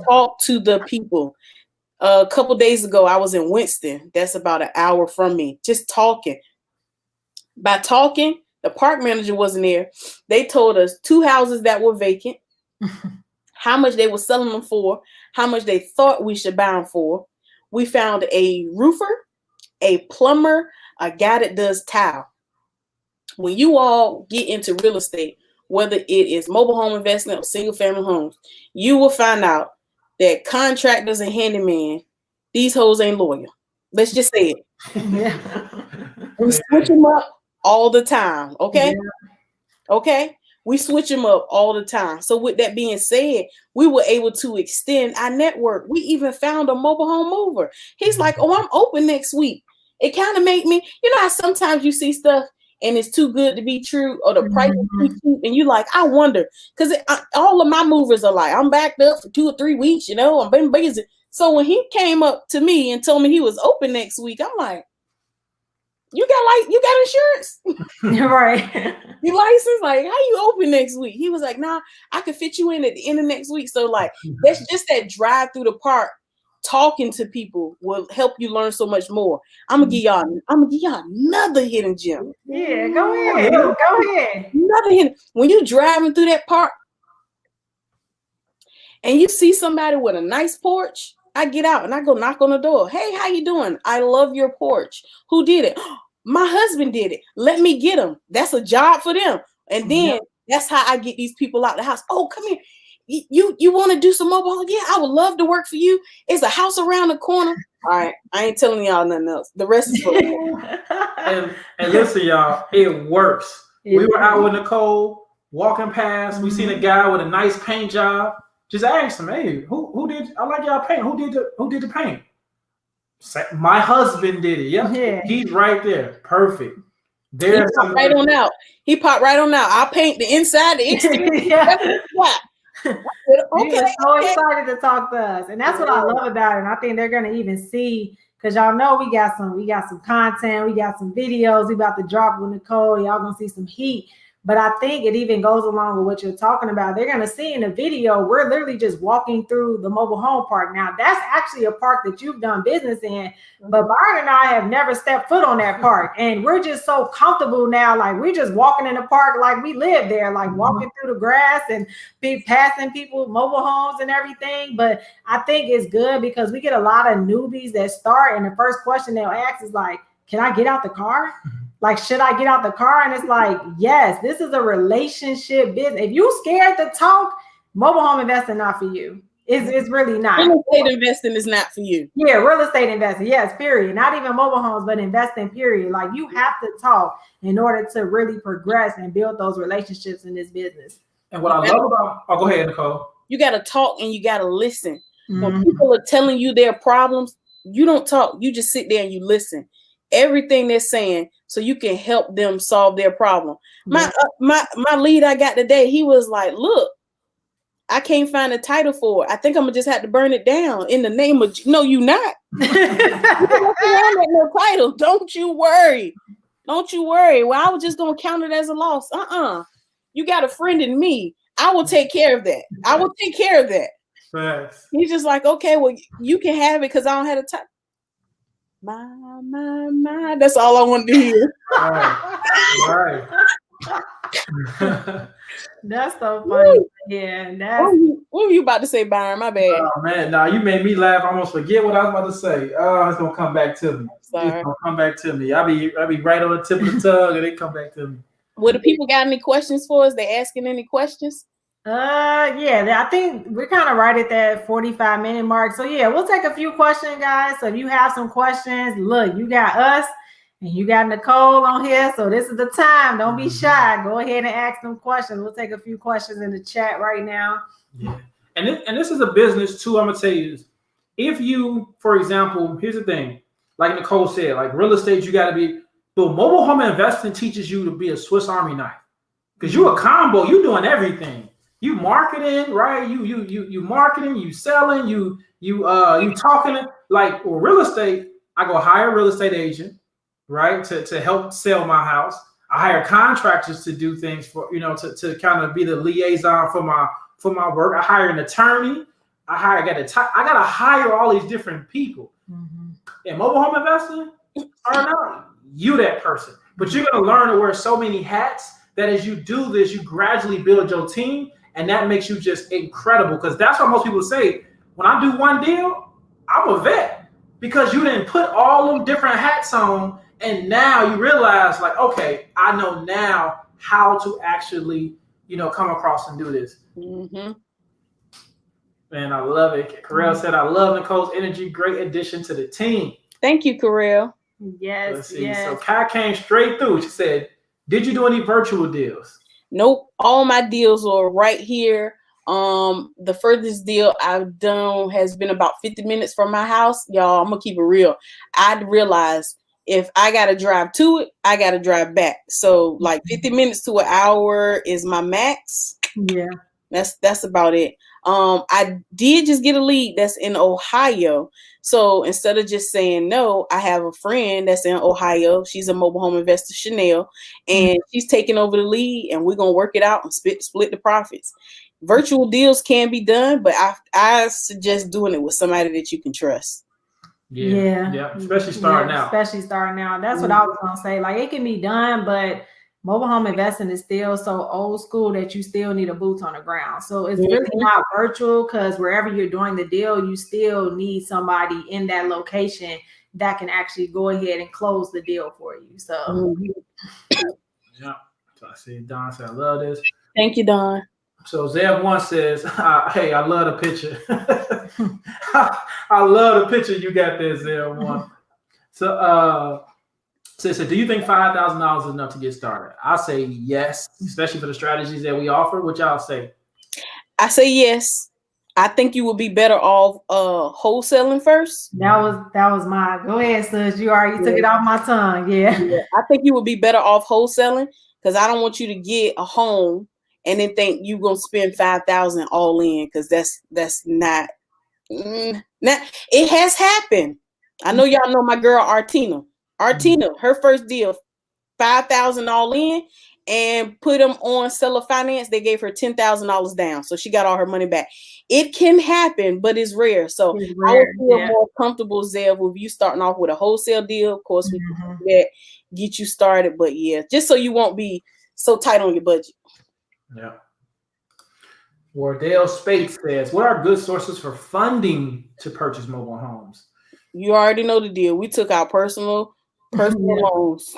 Talk to the people. A couple days ago, I was in Winston. That's about an hour from me. Just talking. By talking, the park manager wasn't there. They told us 2 houses that were vacant, how much they were selling them for, how much they thought we should buy them for. We found a roofer, a plumber, a guy that does tile. When you all get into real estate, whether it is mobile home investment or single family homes, you will find out that contractors and handyman, these hoes ain't loyal. Let's just say it. Yeah. We switch them up all the time. Okay. Yeah. Okay. We switch them up all the time. So with that being said, we were able to extend our network. We even found a mobile home mover. He's like, oh, I'm open next week. It kind of made me, you know how sometimes you see stuff and it's too good to be true, or the price is too cheap, and you like, I wonder, because all of my movers are like, I'm backed up for 2 or 3 weeks, you know, I've been busy. So when he came up to me and told me he was open next week, I'm like, you got insurance? Right. You licensed? Like, how you open next week? He was like, nah, I could fit you in at the end of next week. So like, that's just that drive through the park. Talking to people will help you learn so much more. I'm gonna give y'all another hidden gem. Yeah, go ahead. Go ahead. Another hidden. When you driving through that park and you see somebody with a nice porch, I get out and I go knock on the door. Hey, how you doing? I love your porch. Who did it? My husband did it. Let me get him. That's a job for them. And then that's how I get these people out the house. Oh, come here. You want to do some mobile home? Yeah, I would love to work for you. It's a house around the corner. All right, I ain't telling y'all nothing else. The rest is for and listen, y'all, it works. We were out with Nichole, walking past. We seen a guy with a nice paint job. Just asked him, hey, who did? I like y'all paint. Who did the paint? My husband did it. Yep. Yeah, he's right there. Perfect. There's right on out. He popped right on out. I'll paint the inside, the exterior. Okay, so excited to talk to us, and that's what I love about it. And I think they're gonna even see, because y'all know we got some content, we got some videos we about to drop with Nichole. Y'all gonna see some heat. But I think it even goes along with what you're talking about. They're going to see in the video, we're literally just walking through the mobile home park. Now, that's actually a park that you've done business in. But Byron and I have never stepped foot on that park. And we're just so comfortable now. Like, we're just walking in the park like we live there, like walking through the grass and passing people, mobile homes and everything. But I think it's good because we get a lot of newbies that start. And the first question they'll ask is like, can I get out the car? Like, should I get out the car? And it's like, yes, this is a relationship business. If you're scared to talk, mobile home investing not for you. It's really not. Real estate investing is not for you. Yeah, real estate investing. Yes, period. Not even mobile homes, but investing, period. Like, you have to talk in order to really progress and build those relationships in this business. And what I love about, go ahead, Nichole. You got to talk and you got to listen. When people are telling you their problems, you don't talk. You just sit there and you listen. Everything they're saying, so you can help them solve their problem. My lead I got today, he was like, look, I can't find a title for it. I think I'm gonna just have to burn it down in the name of, no, you not. You don't no title. Don't you worry. Don't you worry. Well, I was just gonna count it as a loss. You got a friend in me. I will take care of that. I will take care of that. Facts. He's just like, okay, well, you can have it because I don't have a title. My, that's all I want to hear. Right. That's so funny. Yeah. What were you about to say, Byron? My bad. Oh man, you made me laugh. I almost forget what I was about to say. Oh, it's gonna come back to me. Sorry. It's gonna come back to me. I'll be right on the tip of the tongue and it come back to me. Well, the people got any questions for us? They asking any questions? Yeah, I think we're kind of right at that 45-minute mark. So yeah, we'll take a few questions, guys. So if you have some questions, look, you got us and you got Nichole on here. So this is the time. Don't be shy. Go ahead and ask them questions. We'll take a few questions in the chat right now. Yeah. And this is a business too. I'm gonna tell you this. If you, for example, here's the thing, like Nichole said, like real estate, you gotta be, but mobile home investing teaches you to be a Swiss Army knife. Because you're a combo, you're doing everything. You marketing, right? You marketing, you selling, you talking. Like real estate, I go hire a real estate agent, right, to help sell my house. I hire contractors to do things for, to kind of be the liaison for my work. I hire an attorney. I got to hire all these different people. Mm-hmm. In mobile home investing, start out, you that person. But you're going to learn to wear so many hats that as you do this, you gradually build your team, and that makes you just incredible. Because that's what most people say. When I do one deal, I'm a vet, because you didn't put all them different hats on, and now you realize, like, okay, I know now how to actually, come across and do this. Mm-hmm. Man, I love it. Carell said, I love Nicole's energy. Great addition to the team. Thank you, Carell. Yes. Let's see. Yes. So Kai came straight through. She said, did you do any virtual deals? Nope. All my deals are right here. The furthest deal I've done has been about 50 minutes from my house. Y'all, I'm gonna keep it real. I realized if I gotta drive to it, I gotta drive back. So like 50 minutes to an hour is my max. Yeah. That's about it. I did just get a lead that's in Ohio. So instead of just saying no, I have a friend that's in Ohio. She's a mobile home investor, Chanel, and she's taking over the lead, and we're gonna work it out and split the profits. Virtual deals can be done, but I suggest doing it with somebody that you can trust. Yeah. Especially starting out. That's what I was gonna say. Like, it can be done, but mobile home investing is still so old school that you still need a boots on the ground. So it's really not virtual, because wherever you're doing the deal, you still need somebody in that location that can actually go ahead and close the deal for you. So Yeah. So I see Don said, I love this. Thank you, Don. So Zev1 says, hey, I love the picture. I love the picture you got there, Zev1. So do you think $5,000 is enough to get started? I say yes, especially for the strategies that we offer. What y'all say? I say yes. I think you would be better off wholesaling first. that was mine. Go ahead, sis. You already took it off my tongue. Yeah. I think you would be better off wholesaling, because I don't want you to get a home and then think you're gonna spend $5,000 all in, because that's not. It has happened. I know y'all know my girl Artina. Her first deal, $5,000 all in, and put them on seller finance. They gave her $10,000 down, so she got all her money back. It can happen, but it's rare. So I would feel more comfortable, Zev, with you starting off with a wholesale deal. Of course, we can do that, get you started. But yeah, just so you won't be so tight on your budget. Yeah. Wardale Spates says, what are good sources for funding to purchase mobile homes? You already know the deal. We took out personal loans.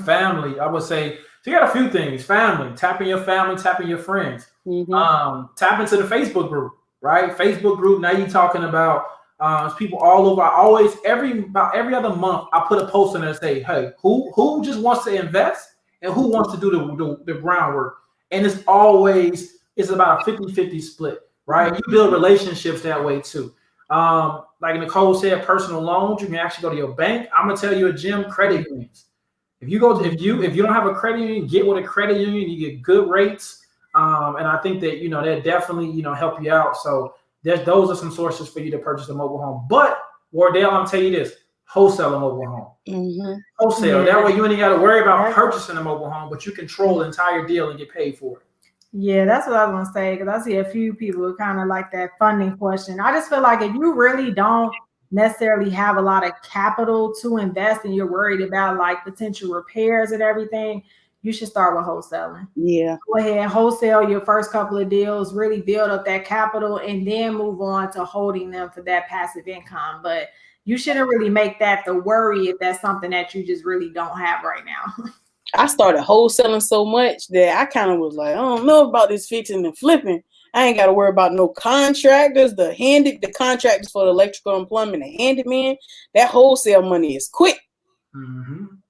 Family, I would say. So you got a few things. Family, tapping your family, tapping your friends. Tap into the Facebook group, right? Facebook group. Now you're talking about people all over. About every other month, I put a post in there and say, hey, who just wants to invest and who wants to do the groundwork? And it's about a 50-50 split, right? You build relationships that way too. Like Nichole said, personal loans, you can actually go to your bank. I'm gonna tell you, credit unions. If you don't have a credit union, get with a credit union, you get good rates. And I think that they'll definitely help you out. So those are some sources for you to purchase a mobile home. But Wardale, I'm tell you this: wholesale a mobile home. Wholesale. That way you ain't got to worry about purchasing a mobile home, but you control the entire deal and get paid for it. Yeah, that's what I was gonna say, because I see a few people who kind of like that funding question. I just feel like if you really don't necessarily have a lot of capital to invest and you're worried about like potential repairs and everything, you should start with wholesaling. Yeah. Go ahead, wholesale your first couple of deals, really build up that capital, and then move on to holding them for that passive income. But you shouldn't really make that the worry if that's something that you just really don't have right now. I started wholesaling so much that I kind of was like, I don't know about this fixing and flipping. I ain't got to worry about no contractors. The contractors for the electrical and plumbing, the handyman. That wholesale money is quick.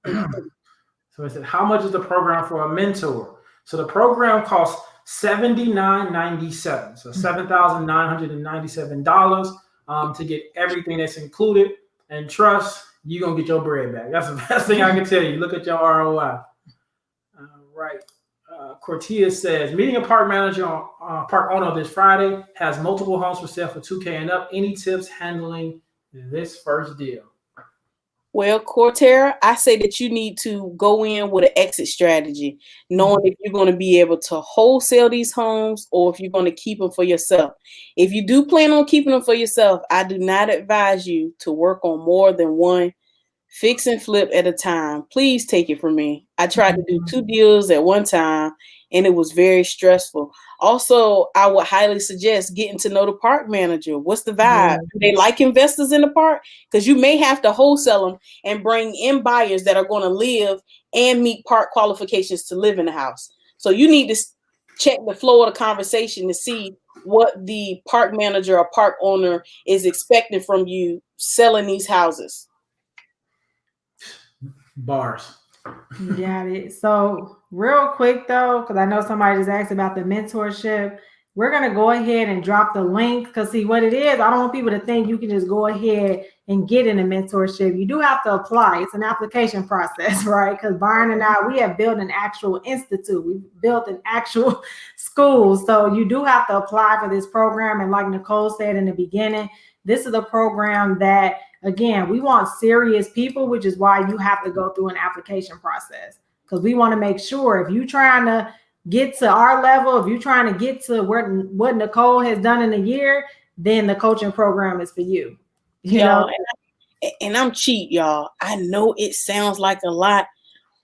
So I said, how much is the program for a mentor? So the program costs $79.97. So $7,997 to get everything that's included. And trust, you're going to get your bread back. That's the best thing I can tell you. Look at your ROI. Right. Cortia says, meeting a park manager park owner this Friday, has multiple homes for sale for $2,000 and up. Any tips handling this first deal? Well, Cortera, I say that you need to go in with an exit strategy, knowing if you're going to be able to wholesale these homes or if you're going to keep them for yourself. If you do plan on keeping them for yourself, I do not advise you to work on more than one fix and flip at a time. Please take it from me. I tried to do 2 deals at one time and it was very stressful. Also, I would highly suggest getting to know the park manager. What's the vibe? Do they like investors in the park? Because you may have to wholesale them and bring in buyers that are going to live and meet park qualifications to live in the house. So you need to check the flow of the conversation to see what the park manager or park owner is expecting from you selling these houses. Bars. Got it. So real quick though, because I know somebody just asked about the mentorship, we're going to go ahead and drop the link because see what it is. I don't want people to think you can just go ahead and get in a mentorship. You do have to apply. It's an application process, right? Because Byron and I, we have built an actual institute. We built an actual school. So you do have to apply for this program. And like Nichole said in the beginning, this is a program that, again, we want serious people, which is why you have to go through an application process. Because we want to make sure if you're trying to get to our level, if you're trying to get to what Nichole has done in a year, then the coaching program is for you. You know? And I'm cheap, y'all. I know it sounds like a lot,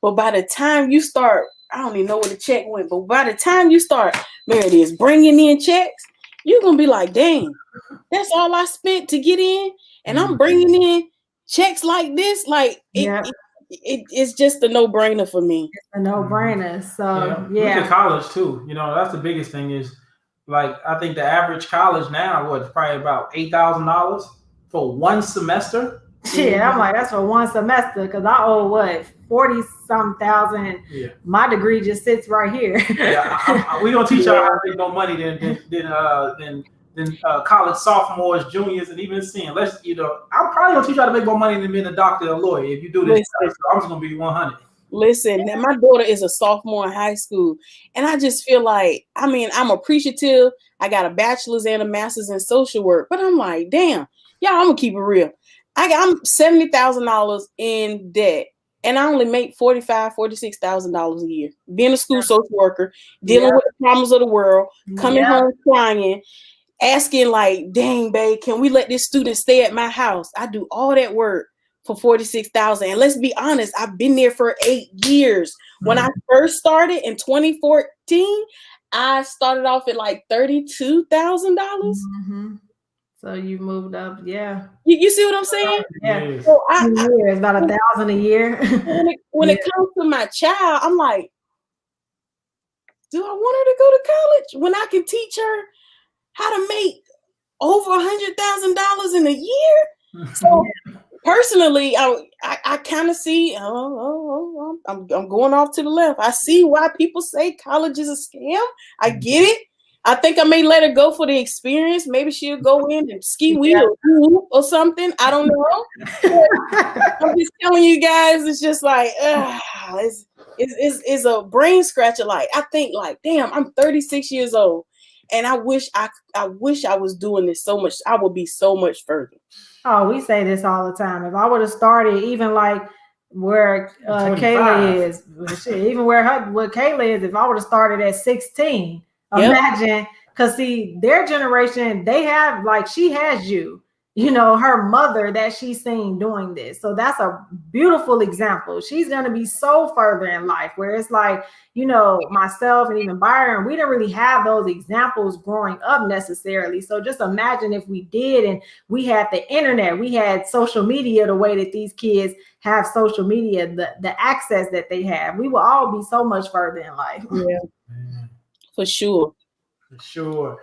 but by the time you start, I don't even know where the check went, but by the time you start, there it is, bringing in checks, you're going to be like, dang, that's all I spent to get in. And I'm bringing in checks like this. Like it's just a no-brainer for me. It's a no-brainer. So Look at college too. You know, that's the biggest thing is like I think the average college now was probably about $8,000 for one semester. Yeah, I'm like, that's for one semester because I owe what 40-some thousand. Yeah. My degree just sits right here. We don't teach y'all how to make more money than college sophomores, juniors, and even seniors. I'm probably gonna teach you how to make more money than being a doctor or a lawyer if you do this. So I'm just gonna be 100. Listen, now my daughter is a sophomore in high school, and I just feel like, I mean, I'm appreciative. I got a bachelor's and a master's in social work, but I'm like, damn, y'all, I'm gonna keep it real. I'm $70,000 in debt, and I only make $46,000 a year. Being a school social worker, dealing with the problems of the world, coming home crying, asking like, dang, babe, can we let this student stay at my house? I do all that work for $46,000. And let's be honest, I've been there for 8 years. When I first started in 2014, I started off at like $32,000. So you moved up, You see what I'm saying? Yeah. So it's about $1,000 a year. When it comes to my child, I'm like, do I want her to go to college when I can teach her how to make over $100,000 in a year? So personally, I kind of see. I'm going off to the left. I see why people say college is a scam. I get it. I think I may let her go for the experience. Maybe she'll go in and ski wheel or something. I don't know. I'm just telling you guys, it's just like it's a brain scratcher. Like I think, like, damn, I'm 36 years old, and I wish I was doing this so much. I would be so much further. Oh, we say this all the time. If I would have started even like where Kayla is, even where Kayla is, if I would have started at 16. Imagine, because see, their generation, they have like she has her mother that she's seen doing this. So that's a beautiful example. She's going to be so further in life where it's like, myself and even Byron, we didn't really have those examples growing up necessarily. So just imagine if we did and we had the internet, we had social media the way that these kids have social media, the access that they have, we will all be so much further in life. For sure. So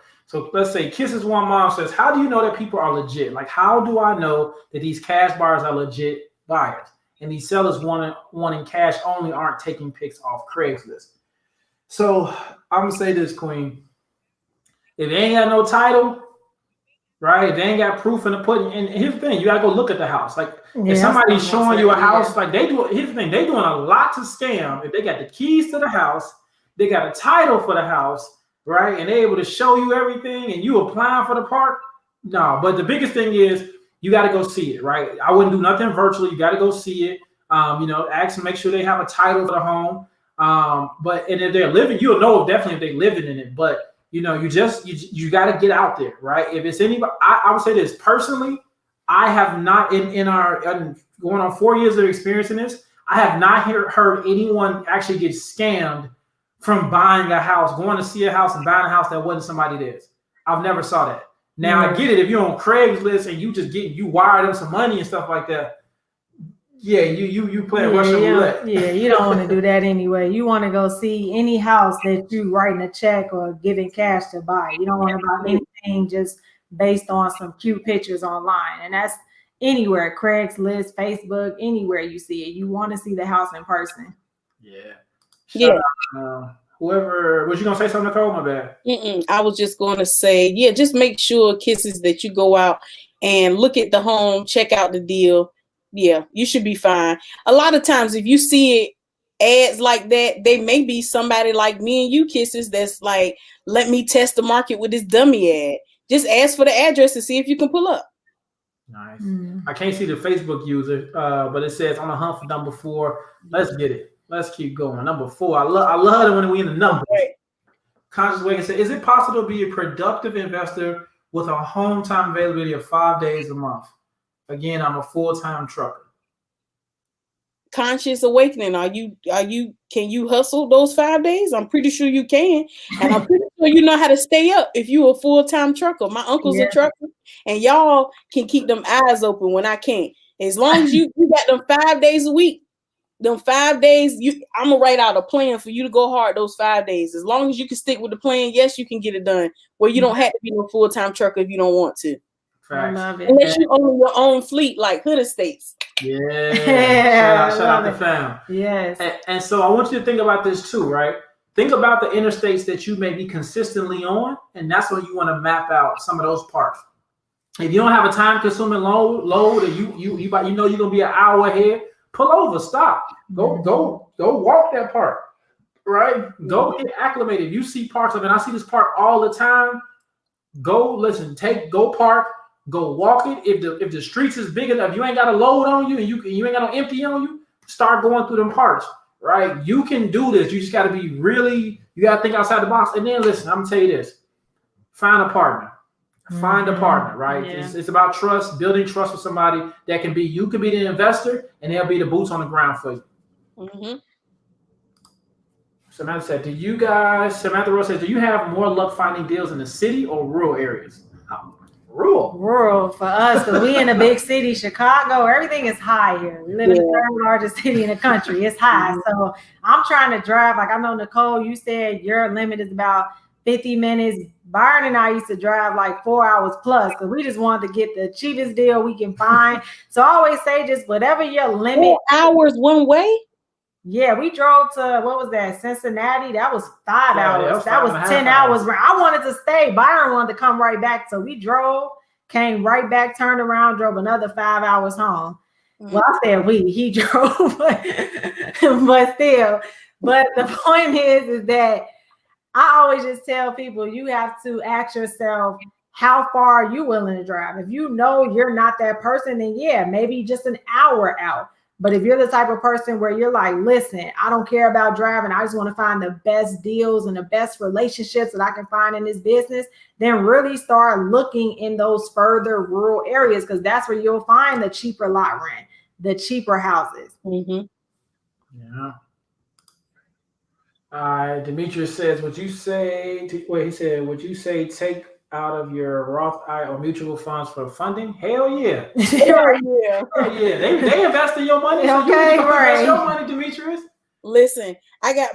let's say Kisses One Mom says, how do you know that people are legit? Like, how do I know that these cash buyers are legit buyers and these sellers wanting cash only aren't taking pics off Craigslist? So I'm gonna say this, Queen. If they ain't got no title, right? If they ain't got proof in the pudding, and here's the thing, you gotta go look at the house. Like if somebody's showing you a house, like here's the thing, they doing a lot to scam. If they got the keys to the house, they got a title for the house, right? And they're able to show you everything and you applying for the park. No, but the biggest thing is you got to go see it, right? I wouldn't do nothing virtually. You got to go see it. Ask and make sure they have a title for the home. And if they're living, you'll know definitely if they're living in it. But you got to get out there, right? If it's anybody, I would say this personally. I have not in going on 4 years of experience in this. I have not heard anyone actually get scammed from buying a house, going to see a house and buying a house that wasn't somebody theirs. I've never saw that. Now I get it. If you're on Craigslist and you wire them some money and stuff like that, yeah, you playing Russian roulette. Yeah, you don't want to do that anyway. You want to go see any house that you writing a check or giving cash to buy. You don't want to buy anything just based on some cute pictures online. And that's anywhere, Craigslist, Facebook, anywhere you see it. You want to see the house in person. Yeah. Whoever, was you going to say something, Nichole? My bad. I was just going to say, just make sure, Kisses, that you go out and look at the home, check out the deal. Yeah, you should be fine. A lot of times, if you see ads like that, they may be somebody like me and you, Kisses, that's like, let me test the market with this dummy ad. Just ask for the address to see if you can pull up. Nice. I can't see the Facebook user, but it says on the hunt for number 4. Let's get it. Let's keep going. Number 4. I love it when we in the numbers. Right. Conscious Wagon said, is it possible to be a productive investor with a home time availability of 5 days a month? Again, I'm a full-time trucker. Conscious Awakening, can you hustle those 5 days? I'm pretty sure you can. And I'm pretty sure you know how to stay up if you're a full-time trucker. My uncle's a trucker, and y'all can keep them eyes open when I can't. As long as you got them 5 days a week, them 5 days, I'm gonna write out a plan for you to go hard those 5 days. As long as you can stick with the plan, yes, you can get it done. Where you don't have to be a full-time trucker if you don't want to. I love it. Unless you own your own fleet like Hood Estates. Yeah. Shout out to fam. Yes. And so I want you to think about this too, right? Think about the interstates that you may be consistently on, and that's when you want to map out some of those parts. If you don't have a time-consuming load, and you know you're gonna be an hour ahead, pull over, stop, go walk that part, right? Go get acclimated. If you see parts of it, I see this part all the time. Go park. Go walk it. If the streets is big enough, you ain't got a load on you, and you ain't got no empty on you. Start going through them parts, right? You can do this. You just got to be you got to think outside the box. And then listen, I'm gonna tell you this: find a partner. Find a partner, right? Yeah. It's about trust, building trust with somebody that can be. You can be the investor, and they'll be the boots on the ground for you. Mm-hmm. Samantha said, Samantha Rose says, do you have more luck finding deals in the city or rural areas? Rural for us, because we in a big city, Chicago, everything is high here. We live in the third largest city in the country. It's high. So I'm trying to drive. Like I know, Nichole, you said your limit is about 50 minutes. Byron and I used to drive like 4 hours plus because we just wanted to get the cheapest deal we can find. So I always say just whatever your limit. 4 hours one way? Yeah, we drove to, what was that, Cincinnati? That was 5 hours. That was 10 hours. I wanted to stay. Byron wanted to come right back. So we drove, came right back, turned around, drove another 5 hours home. Well, I said he drove, but still. But the point is that I always just tell people you have to ask yourself, how far are you willing to drive? If you know you're not that person, then yeah, maybe just an hour out. But if you're the type of person where you're like, listen, I don't care about driving, I just want to find the best deals and the best relationships that I can find in this business, then really start looking in those further rural areas, because that's where you'll find the cheaper lot rent, the cheaper houses. Mm-hmm. Yeah. Demetrius says, would you say take out of your Roth IRA or mutual funds for funding? Hell yeah. Hell yeah. Hell yeah. They invest in your money. So okay, you right. Invest your money, Demetrius. Listen, I got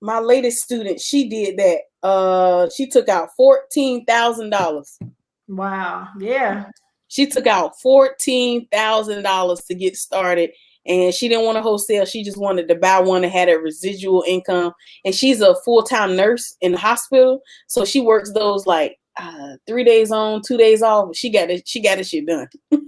my latest student. She did that. She took out $14,000. Wow. Yeah. She took out $14,000 to get started. And she didn't want a wholesale. She just wanted to buy one that had a residual income. And she's a full-time nurse in the hospital. So she works those like 3 days on, 2 days off. She got it shit done. I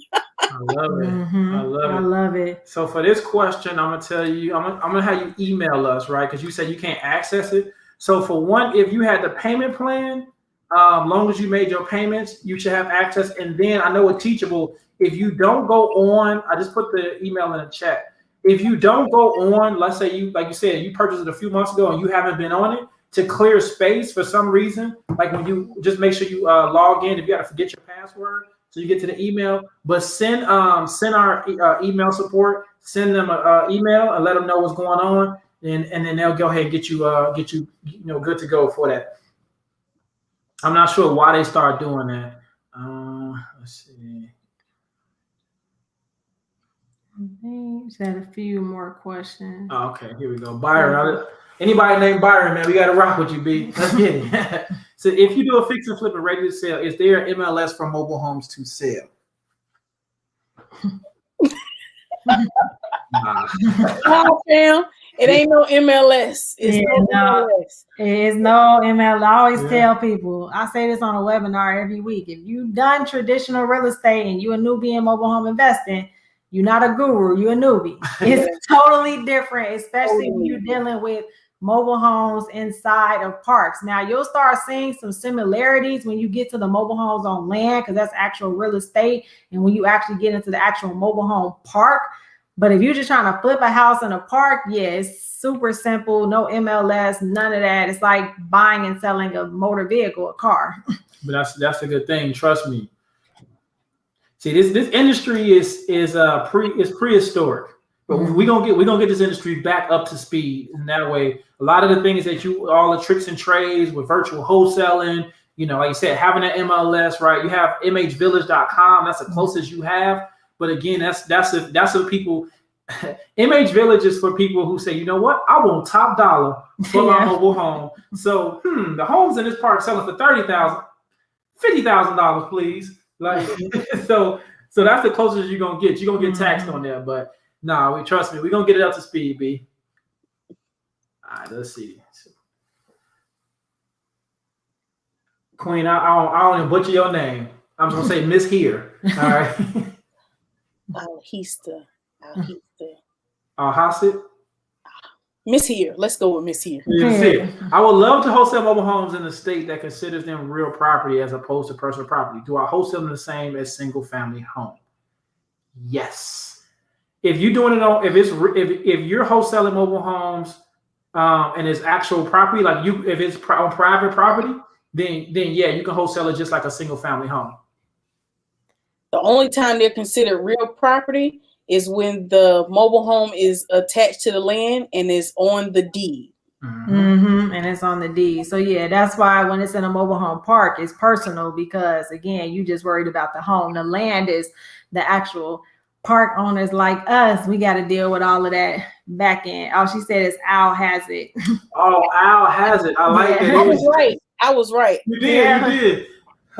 love it. Mm-hmm. I love it. So for this question, I'm gonna tell you, I'm gonna have you email us, right? Because you said you can't access it. So for one, if you had the payment plan, Long as you made your payments, you should have access. And then I know with Teachable, if you don't go on, I just put the email in the chat. If you don't go on, let's say you, like you said, you purchased it a few months ago and you haven't been on it, to clear space for some reason, like when you just make sure you log in, if you got to forget your password, so you get to the email, but send our email support, send them an email and let them know what's going on, and then they'll go ahead and get you good to go for that. I'm not sure why they start doing that. Let's see. Just had a few more questions. Oh, okay, here we go. Byron. Anybody named Byron, man, we got to rock with you, B. Let's get it. So if you do a fix and flip and ready to sell, is there an MLS for mobile homes to sell? Oh, fam. It ain't no MLS. It's MLS. It's no MLS. I always tell people, I say this on a webinar every week. If you've done traditional real estate and you're a newbie in mobile home investing, you're not a guru, you're a newbie. It's totally different, especially when you're dealing with mobile homes inside of parks. Now, you'll start seeing some similarities when you get to the mobile homes on land, because that's actual real estate, and when you actually get into the actual mobile home park. But if you're just trying to flip a house in a park, yeah, it's super simple. No MLS, none of that. It's like buying and selling a motor vehicle, a car. But that's a good thing. Trust me. See, this industry is prehistoric, but we're gonna get this industry back up to speed. And that way, a lot of the things that all the tricks and trades with virtual wholesaling, like you said, having an MLS, right? You have MHVillage.com. That's the closest you have. But again, that's what people. MH Village is for people who say, you know what, I want top dollar for my mobile home. So the homes in this park selling for $30,000, $50,000, please. Like so that's the closest you're gonna get. You're gonna get taxed on that, but trust me, we're gonna get it up to speed, B. All right, let's see. Queen, I don't even butcher your name. I'm just gonna say Miss Here. All right. Alhista. Hassid? Miss Here. Let's go with Miss Here. I would love to wholesale mobile homes in a state that considers them real property as opposed to personal property. Do I wholesale them the same as single family home? Yes. If you're doing it on, if you're wholesaling mobile homes and it's actual property, like if it's on private property, then yeah, you can wholesale it just like a single family home. The only time they're considered real property is when the mobile home is attached to the land and is on the deed. And it's on the deed. So yeah, that's why when it's in a mobile home park, it's personal, because again, you just worried about the home. The land is the actual park owners like us. We got to deal with all of that back end. Oh, she said it's Al has it. Oh, Al has it. I like it. I was right. You did. Al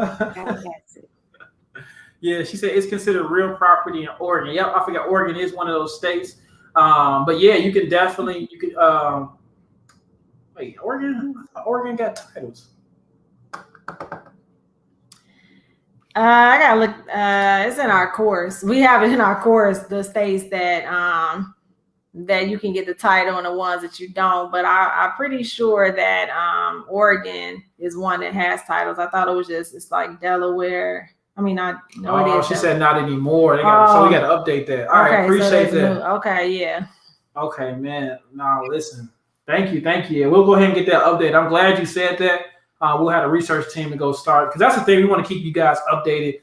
has it. Yeah, she said it's considered real property in Oregon. Yep, I forgot Oregon is one of those states. But yeah, you can wait, Oregon got titles. I gotta look. It's in our course. We have it in our course, the states that that you can get the title and the ones that you don't. But I'm pretty sure that Oregon is one that has titles. I thought it was it's like Delaware. I mean, it is. She said not anymore. So we got to update that. All right, appreciate that. Okay, yeah. Okay, man. Now listen. Thank you. Yeah, we'll go ahead and get that update. I'm glad you said that. We'll have a research team to go start, because that's the thing, we want to keep you guys updated.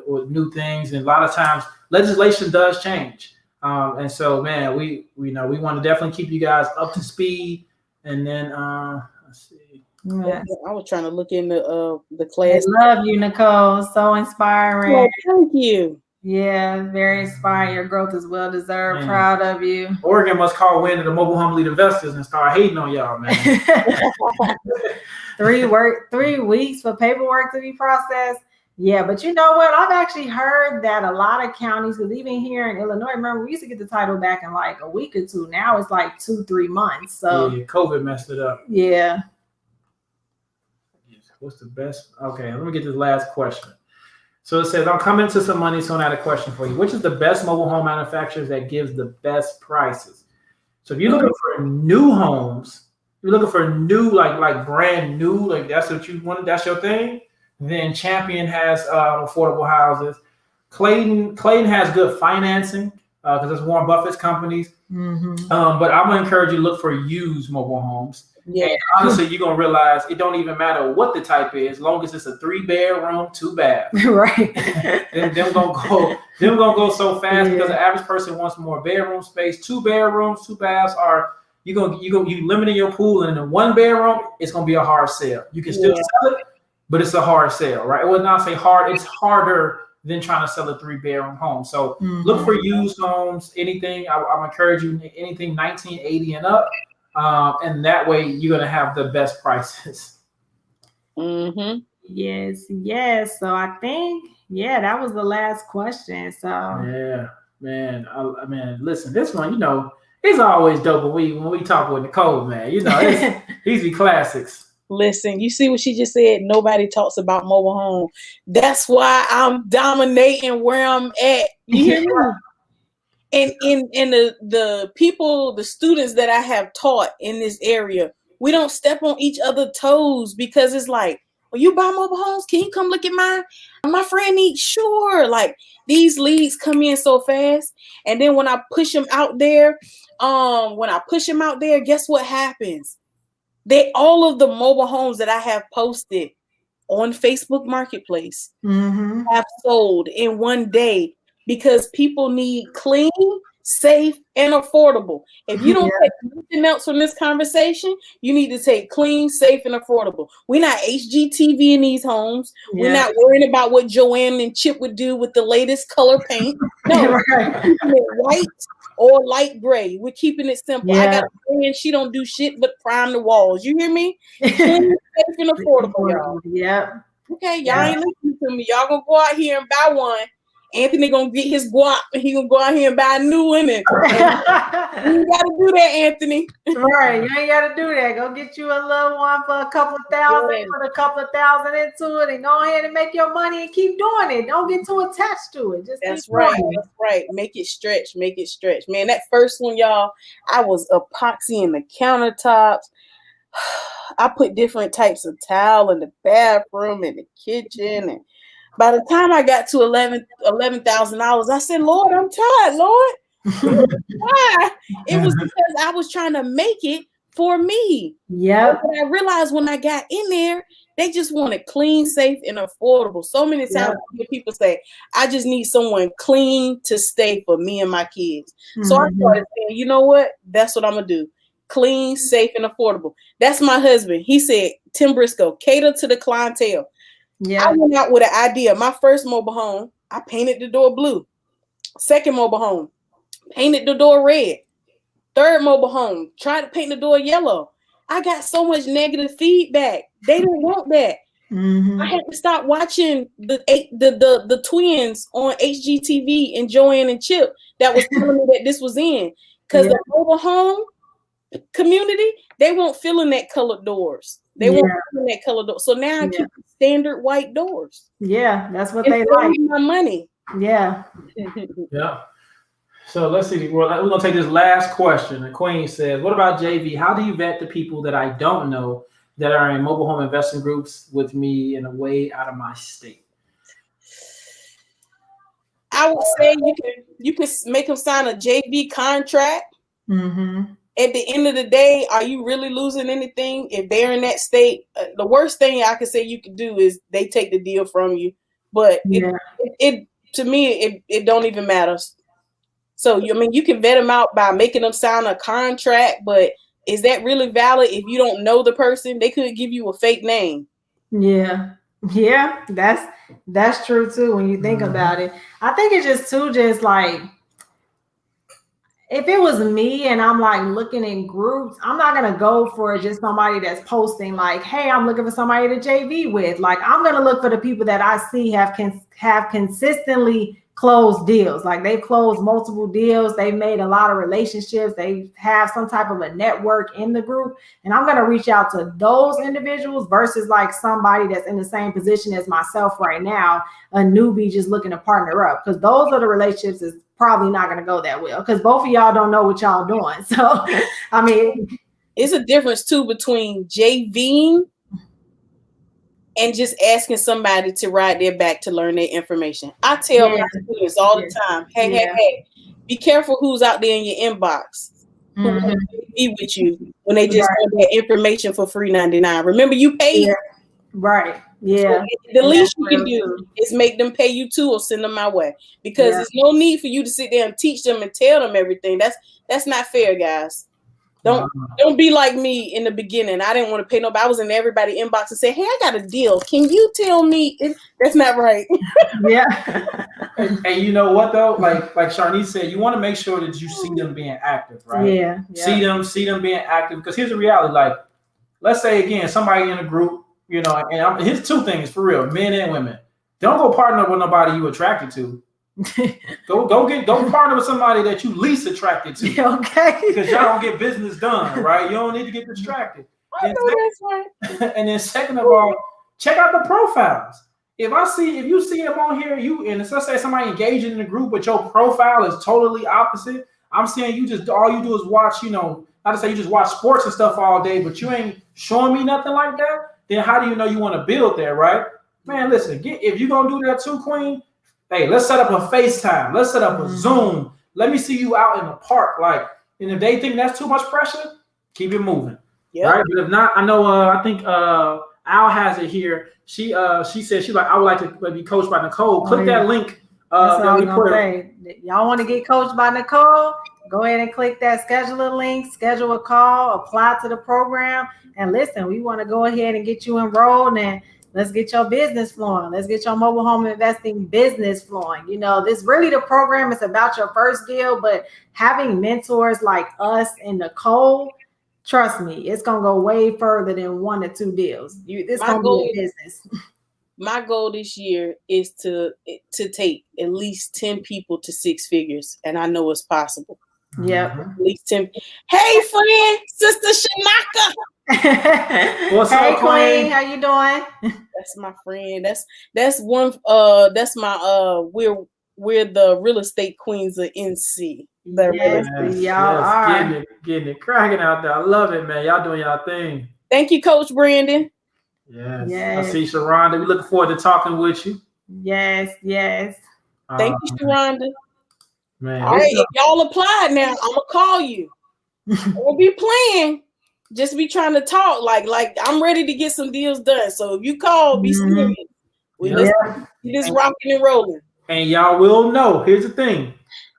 With new things, and a lot of times legislation does change. And so, man, we want to definitely keep you guys up to speed. And then let's see. Yes. I was trying to look in the class. I love you, Nichole. So inspiring. Oh, thank you. Yeah, very inspiring. Your growth is well deserved. Man. Proud of you. Oregon must call wind of the mobile home lead investors and start hating on y'all, man. 3 weeks for paperwork to be processed. Yeah, but you know what? I've actually heard that a lot of counties, because even here in Illinois, remember, we used to get the title back in like a week or two. Now it's like 2-3 months. So yeah, COVID messed it up. Yeah. What's the best? Okay, let me get this last question. So it says, I'm coming to some money, so I had a question for you. Which is the best mobile home manufacturers that gives the best prices? So if you're looking for new homes you're looking for new, like brand new, like that's what you wanted, that's your thing, then Champion has affordable houses. Clayton has good financing because it's Warren Buffett's companies. But I'm gonna encourage you to look for used mobile homes. Yeah. And honestly, you're gonna realize it don't even matter what the type is, as long as it's a 3-bedroom, 2-bath. Right. them gonna go so fast because the average person wants more bedroom space. 2 bedrooms, 2 baths are you limiting your pool, and in a 1 bedroom, it's gonna be a hard sale. You can still sell it, but it's a hard sale, right? I would not say hard, it's harder than trying to sell a 3-bedroom home. So look for used homes, anything. I'm encouraging you, anything 1980 and up. And that way you're going to have the best prices. Yes. So I think, that was the last question. So yeah, man. Man, listen, this one, it's always dope when we talk with Nichole, man. These be classics. Listen, you see what she just said? Nobody talks about mobile home. That's why I'm dominating where I'm at. You hear me? And the people, the students that I have taught in this area, we don't step on each other's toes because it's like, well, you buy mobile homes? Can you come look at mine? My friend needs, sure. Like these leads come in so fast. And then when I push them out there, guess what happens? All of the mobile homes that I have posted on Facebook Marketplace have sold in one day because people need clean, safe, and affordable. If you don't take nothing else from this conversation, you need to take clean, safe, and affordable. We're not HGTV in these homes. We're not worrying about what Joanne and Chip would do with the latest color paint. No, we're keeping it white or light gray. We're keeping it simple. I got a friend, she don't do shit but prime the walls. You hear me? Clean, safe, and affordable, y'all. Okay, y'all ain't listening to me. Y'all gonna go out here and buy one. Anthony gonna get his guap and he gonna go out here and buy a new one. And you ain't gotta do that, Anthony. Right, you ain't gotta do that. Go get you a little one for a couple of thousand, put a couple of thousand into it, and go ahead and make your money and keep doing it. Don't get too attached to it. Just That's right. Make it stretch. Man, that first one, y'all, I was epoxying the countertops. I put different types of towel in the bathroom, in the kitchen, and by the time I got to $11,000, I said, Lord, I'm tired, Lord. Why? It was because I was trying to make it for me. But I realized when I got in there, they just wanted clean, safe, and affordable. So many times people say, I just need someone clean to stay for me and my kids. So I started saying, you know what? That's what I'm going to do. Clean, safe, and affordable. That's my husband. He said, Tim Briscoe, cater to the clientele. I went out with an idea. My first mobile home, I painted the door blue. Second mobile home, painted the door red. Third mobile home, tried to paint the door yellow. I got so much negative feedback. They didn't want that. I had to stop watching the twins on HGTV and Joanne and Chip that was telling me that this was in. Because the mobile home community, they won't fill in that colored doors. They won't fill in that colored door. So now I keep standard white doors. That's what they like. My money. So let's see. We're gonna take this last question. The Queen says, "What about JV? How do you vet the people that I don't know that are in mobile home investing groups with me in a way out of my state?" I would say you can make them sign a JV contract. At the end of the day, are you really losing anything if they're in that state? The worst thing I could say you could do is they take the deal from you. But it to me, it don't even matter. So you can vet them out by making them sign a contract, but is that really valid if you don't know the person? They could give you a fake name. That's true too when you think about it. I think it's just like, if it was me and I'm like looking in groups, I'm not going to go for just somebody that's posting like, hey, I'm looking for somebody to JV with. Like, I'm going to look for the people that I see have consistently closed deals. Like, they've closed multiple deals. They've made a lot of relationships. They have some type of a network in the group. And I'm going to reach out to those individuals versus like somebody that's in the same position as myself right now, a newbie just looking to partner up. Because those are the relationships is probably not going to go that well because both of y'all don't know what y'all doing. So, I mean, It's a difference too between JVing and just asking somebody to ride their back to learn their information. I tell my students all the time, hey, be careful who's out there in your inbox who want to be with you when they just want that information for free $99. Remember, you paid. Right. Yeah. So the least you can do is make them pay you too, or send them my way, because there's no need for you to sit there and teach them and tell them everything. That's not fair, guys. Don't be like me in the beginning. I didn't want to pay nobody. I was in everybody's inbox and say, hey, I got a deal. Can you tell me? That's not right. Yeah. And you know what though? Like Sharnice said, you want to make sure that you see them being active, right? Yeah. See them being active, because here's the reality. Like, let's say again, somebody in a group, you know, and here's two things for real, men and women. Don't go partner with nobody you attracted to. go partner with somebody that you least attracted to. Okay. Because y'all don't get business done, right? You don't need to get distracted. And then second of all, check out the profiles. If you see them on here, and let's say somebody engaging in the group, but your profile is totally opposite. I'm saying all you do is watch, you know, not to say you just watch sports and stuff all day, but you ain't showing me nothing like that. Then how do you know you want to build there, right? Man, listen, if you're gonna do that too, Queen, hey, let's set up a FaceTime. Let's set up a Zoom. Let me see you out in the park. Like, and if they think that's too much pressure, keep it moving. Right? But if not, I know I think Al has it here. She said she's like, I would like to be coached by Nichole. Click that link. That we put. Y'all want to get coached by Nichole? Go ahead and click that schedule link, schedule a call, apply to the program. And listen, we want to go ahead and get you enrolled, and let's get your business flowing. Let's get your mobile home investing business flowing. You know, this really the program is about your first deal, but having mentors like us and Nichole, trust me, it's going to go way further than 1 or 2 deals. This going to be a business. My goal this year is to take at least 10 people to 6 figures, and I know it's possible. Yep. At least 10. Hey, friend, Sister Shanaka. What's hey, up, Queen? How you doing? That's my friend. That's one. That's my. We're the real estate queens of NC. Yes, y'all are getting it cracking out there. I love it, man. Y'all doing y'all thing. Thank you, Coach Brandon. Yes. I see Sharonda. We looking forward to talking with you. Yes. Thank you, Sharonda. Man, all right, if y'all applied now, I'm gonna call you. We'll be playing. Just be trying to talk like I'm ready to get some deals done. So if you call, be serious. Let's get this rocking and rolling. And y'all will know. Here's the thing: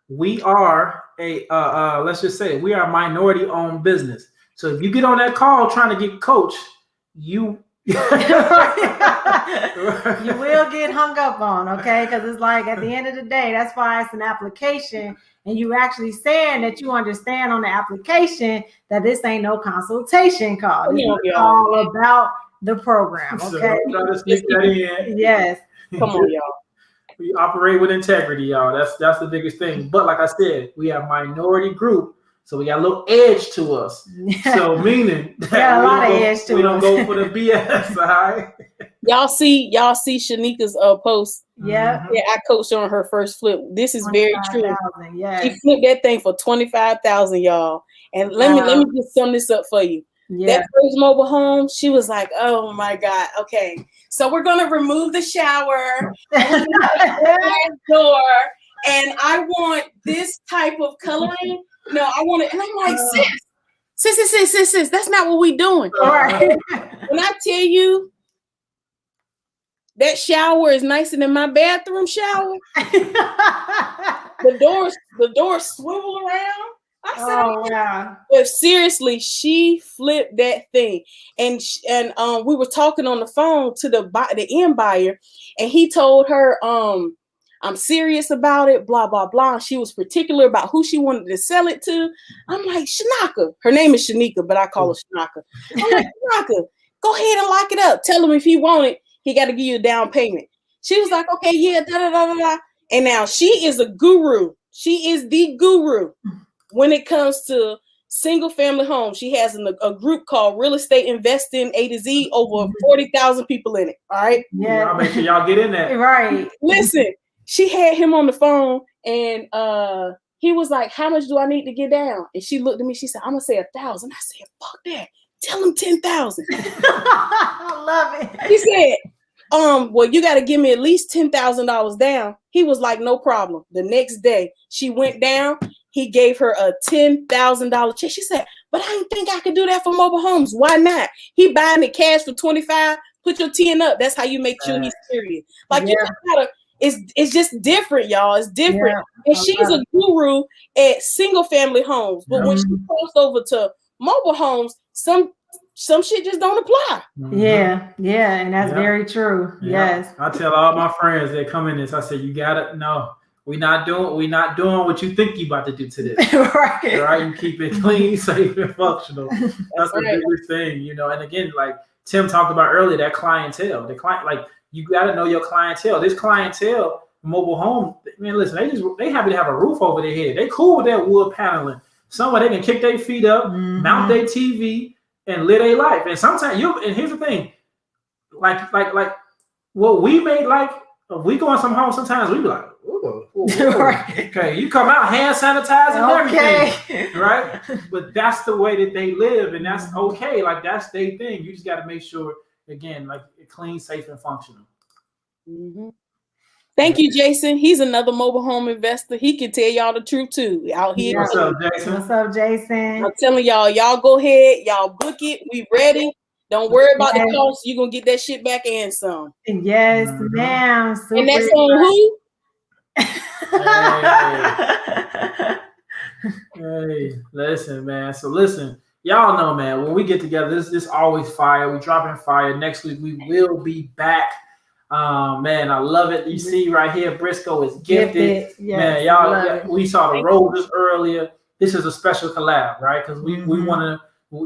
we are let's just say we are a minority-owned business. So if you get on that call trying to get coached, you you will get hung up on, okay? Because it's like at the end of the day, that's why it's an application, and you actually saying that you understand on the application that this ain't no consultation call. This is all about the program, okay? Yes. Come on, y'all. We operate with integrity, y'all. That's the biggest thing. But like I said, we are a minority group, so we got a little edge to us. So meaning that we don't go for the BS, all right? Y'all see Shanika's post. Yeah, I coached her on her first flip. This is very true. Yeah, she flipped that thing for $25,000, y'all. And let me just sum this up for you. Yeah. That first mobile home, she was like, "Oh my God, okay, so we're gonna remove the shower, door, and I want this type of coloring. No, I want it." And I'm like, sis, that's not what we doing. All right. When I tell you that shower is nicer than my bathroom shower, the doors swivel around. I said, wow. But seriously, she flipped that thing, and we were talking on the phone to the end buyer, and he told her, "I'm serious about it." Blah blah blah. She was particular about who she wanted to sell it to. I'm like, Shanaka. Her name is Shanika, but I call her Shanaka. I'm like, Shanaka, go ahead and lock it up. Tell him if he want it, he got to give you a down payment. She was like, okay, yeah, da da da da. And now she is a guru. She is the guru. When it comes to single family homes, she has a group called Real Estate Investing A to Z, over 40,000 people in it. All right. Yeah. I'll make sure y'all get in there. Right. Listen, she had him on the phone, and He was like, how much do I need to get down? And she looked at me. She said, I'm going to say 1,000. I said, fuck that. Tell him 10,000. I love it. He said, well, you got to give me at least $10,000 down. He was like, no problem. The next day, she went down. He gave her a $10,000 check. She said, but I didn't think I could do that for mobile homes. Why not? He buying the cash for 25. Put your 10 up. That's how you make sure he's serious. Like you just gotta. It's just different, y'all. It's different. And she's a guru at single family homes, but when she crossed over to mobile homes, some shit just don't apply. Yeah, and that's very true. Yes. I tell all my friends that come in this, I say, you gotta know we're not doing what you think you about to do to this. Right? You keep it clean, safe, and functional. That's the biggest thing, you know. And again, like Tim talked about earlier, that clientele. The client, like you gotta know your clientele. This clientele, mobile home, man, listen, they happy to have a roof over their head. They cool with that wood paneling. Somewhere they can kick their feet up, mount their TV, and live their life. And sometimes and here's the thing, like what we made, like if we go in some home, sometimes we be like, ooh. Okay, you come out hand sanitizing everything, right? But that's the way that they live, and that's okay. Like that's their thing. You just got to make sure, again, like clean, safe, and functional. Thank you, Jason. He's another mobile home investor. He can tell y'all the truth too. Out here. What's up, Jason? What's up, Jason? I'm telling y'all go ahead. Y'all book it. We ready. Don't worry about the cost. You're going to get that shit back and some. Yes, ma'am. And that's on who? Hey, listen, man. So listen, y'all know, man, when we get together, this always fire. We dropping fire. Next week, we will be back. Man, I love it. You see right here, Briscoe is gifted. Yes, man, y'all, we saw the roses earlier. This is a special collab, right? Because we want to,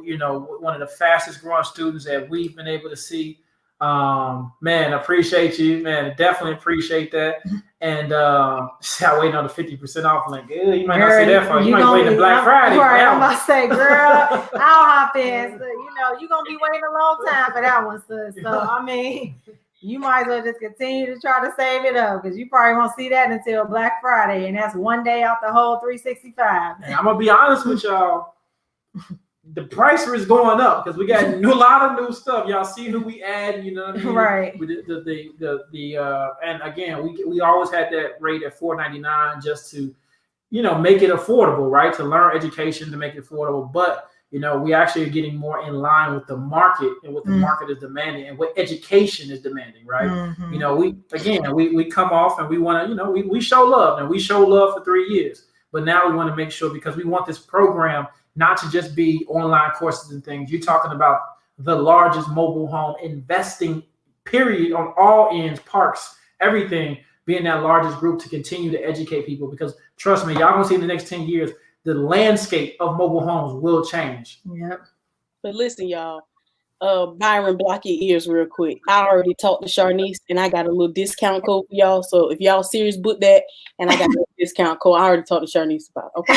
you know, one of the fastest growing students that we've been able to see. Man, appreciate you, man. Definitely appreciate that. And I'm waiting on the 50% off link. You might not see that for you. Might wait on Black Friday. Right, I'm about to say, girl, I'll hop in. So, you know, you're gonna be waiting a long time for that one, sis. So I mean, you might as well just continue to try to save it up because you probably won't see that until Black Friday, and that's one day out the whole 365. And I'm gonna be honest with y'all. The price is going up because we got a lot of new stuff. Y'all see who we add, you know what I mean? Right. With and again, we always had that rate at $4.99 just to, you know, make it affordable, right? To learn education, to make it affordable. But, you know, we actually are getting more in line with the market and what the market is demanding and what education is demanding, right? You know, we come off and we want to, you know, we show love, and we show love for 3 years. But now we want to make sure, because we want this program not to just be online courses and things. You're talking about the largest mobile home investing period on all ends, parks, everything, being that largest group to continue to educate people. Because trust me, y'all gonna see in the next 10 years, the landscape of mobile homes will change. Yep. But listen, y'all, Byron, block your ears real quick. I already talked to Sharnice, and I got a little discount code for y'all. So if y'all serious, book that, and I got a discount code. I already talked to Sharnice about it. Okay.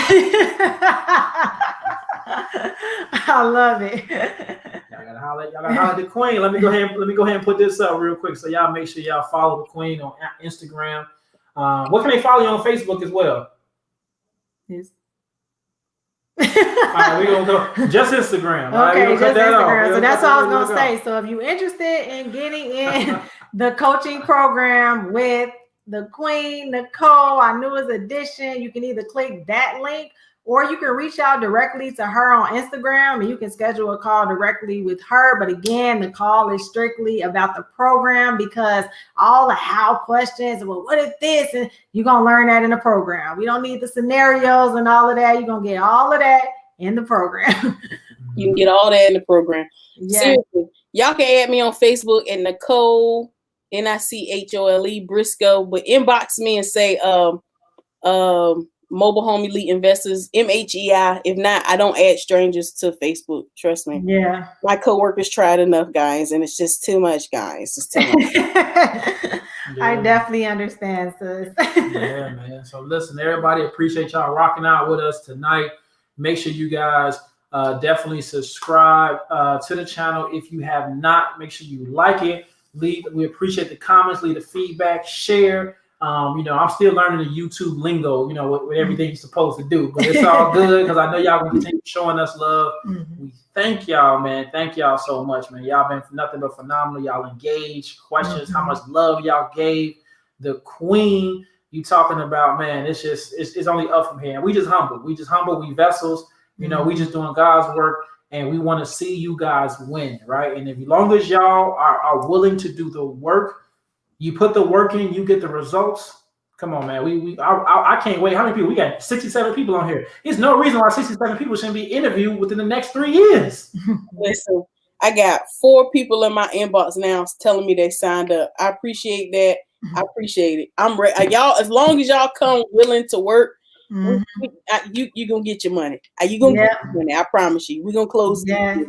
I love it. Y'all gotta holler at the Queen. Let me go ahead and put this up real quick. So y'all make sure y'all follow the Queen on Instagram. What can they follow you on Facebook as well? Yes. All right, we're gonna go just Instagram. Okay, right, just Instagram. So that's all I was gonna gonna say. So if you're interested in getting in the coaching program with the Queen, Nichole, our newest addition, you can either click that link, or you can reach out directly to her on Instagram, and you can schedule a call directly with her. But again, the call is strictly about the program, because all the how questions, well, what is this? And you're going to learn that in the program. We don't need the scenarios and all of that. You're going to get all of that in the program. You can get all that in the program. Yes. Seriously, y'all can add me on Facebook at Nichole, Nichole Briscoe, but inbox me and say, Mobile Home Elite Investors, MHEI. If not, I don't add strangers to Facebook. Trust me. Yeah. My coworkers tried enough, guys, and it's just too much, guys. It's too much. I definitely understand, sis. Yeah, man. So listen, everybody, appreciate y'all rocking out with us tonight. Make sure you guys definitely subscribe to the channel. If you have not, make sure you like it. We appreciate the comments, leave the feedback, share. I'm still learning the YouTube lingo, with everything you're supposed to do, but it's all good because I know y'all gonna continue showing us love. We thank y'all, man. Thank y'all so much, man. Y'all been nothing but phenomenal. Y'all engaged, questions, how much love y'all gave the queen. You talking about, man, it's only up from here. And we just humble. We vessels, we just doing God's work, and we want to see you guys win, right? And as long as y'all are willing to do the work, you put the work in, you get the results. Come on, man. I can't wait. How many people? We got 67 people on here. There's no reason why 67 people shouldn't be interviewed within the next 3 years. Listen, I got 4 people in my inbox now telling me they signed up. I appreciate that. I appreciate it. I'm ready. Y'all, as long as y'all come willing to work, you gonna get your money. You gonna get your money. I promise you. We're gonna close. Yeah.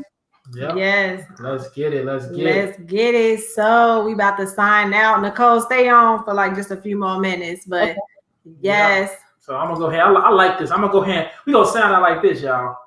Yep. Yes. Let's get it. Let's get it. So we about to sign out. Nichole, stay on for like just a few more minutes. But yes. So I'm gonna go ahead. I like this. I'm gonna go ahead. We gonna sound out like this, y'all.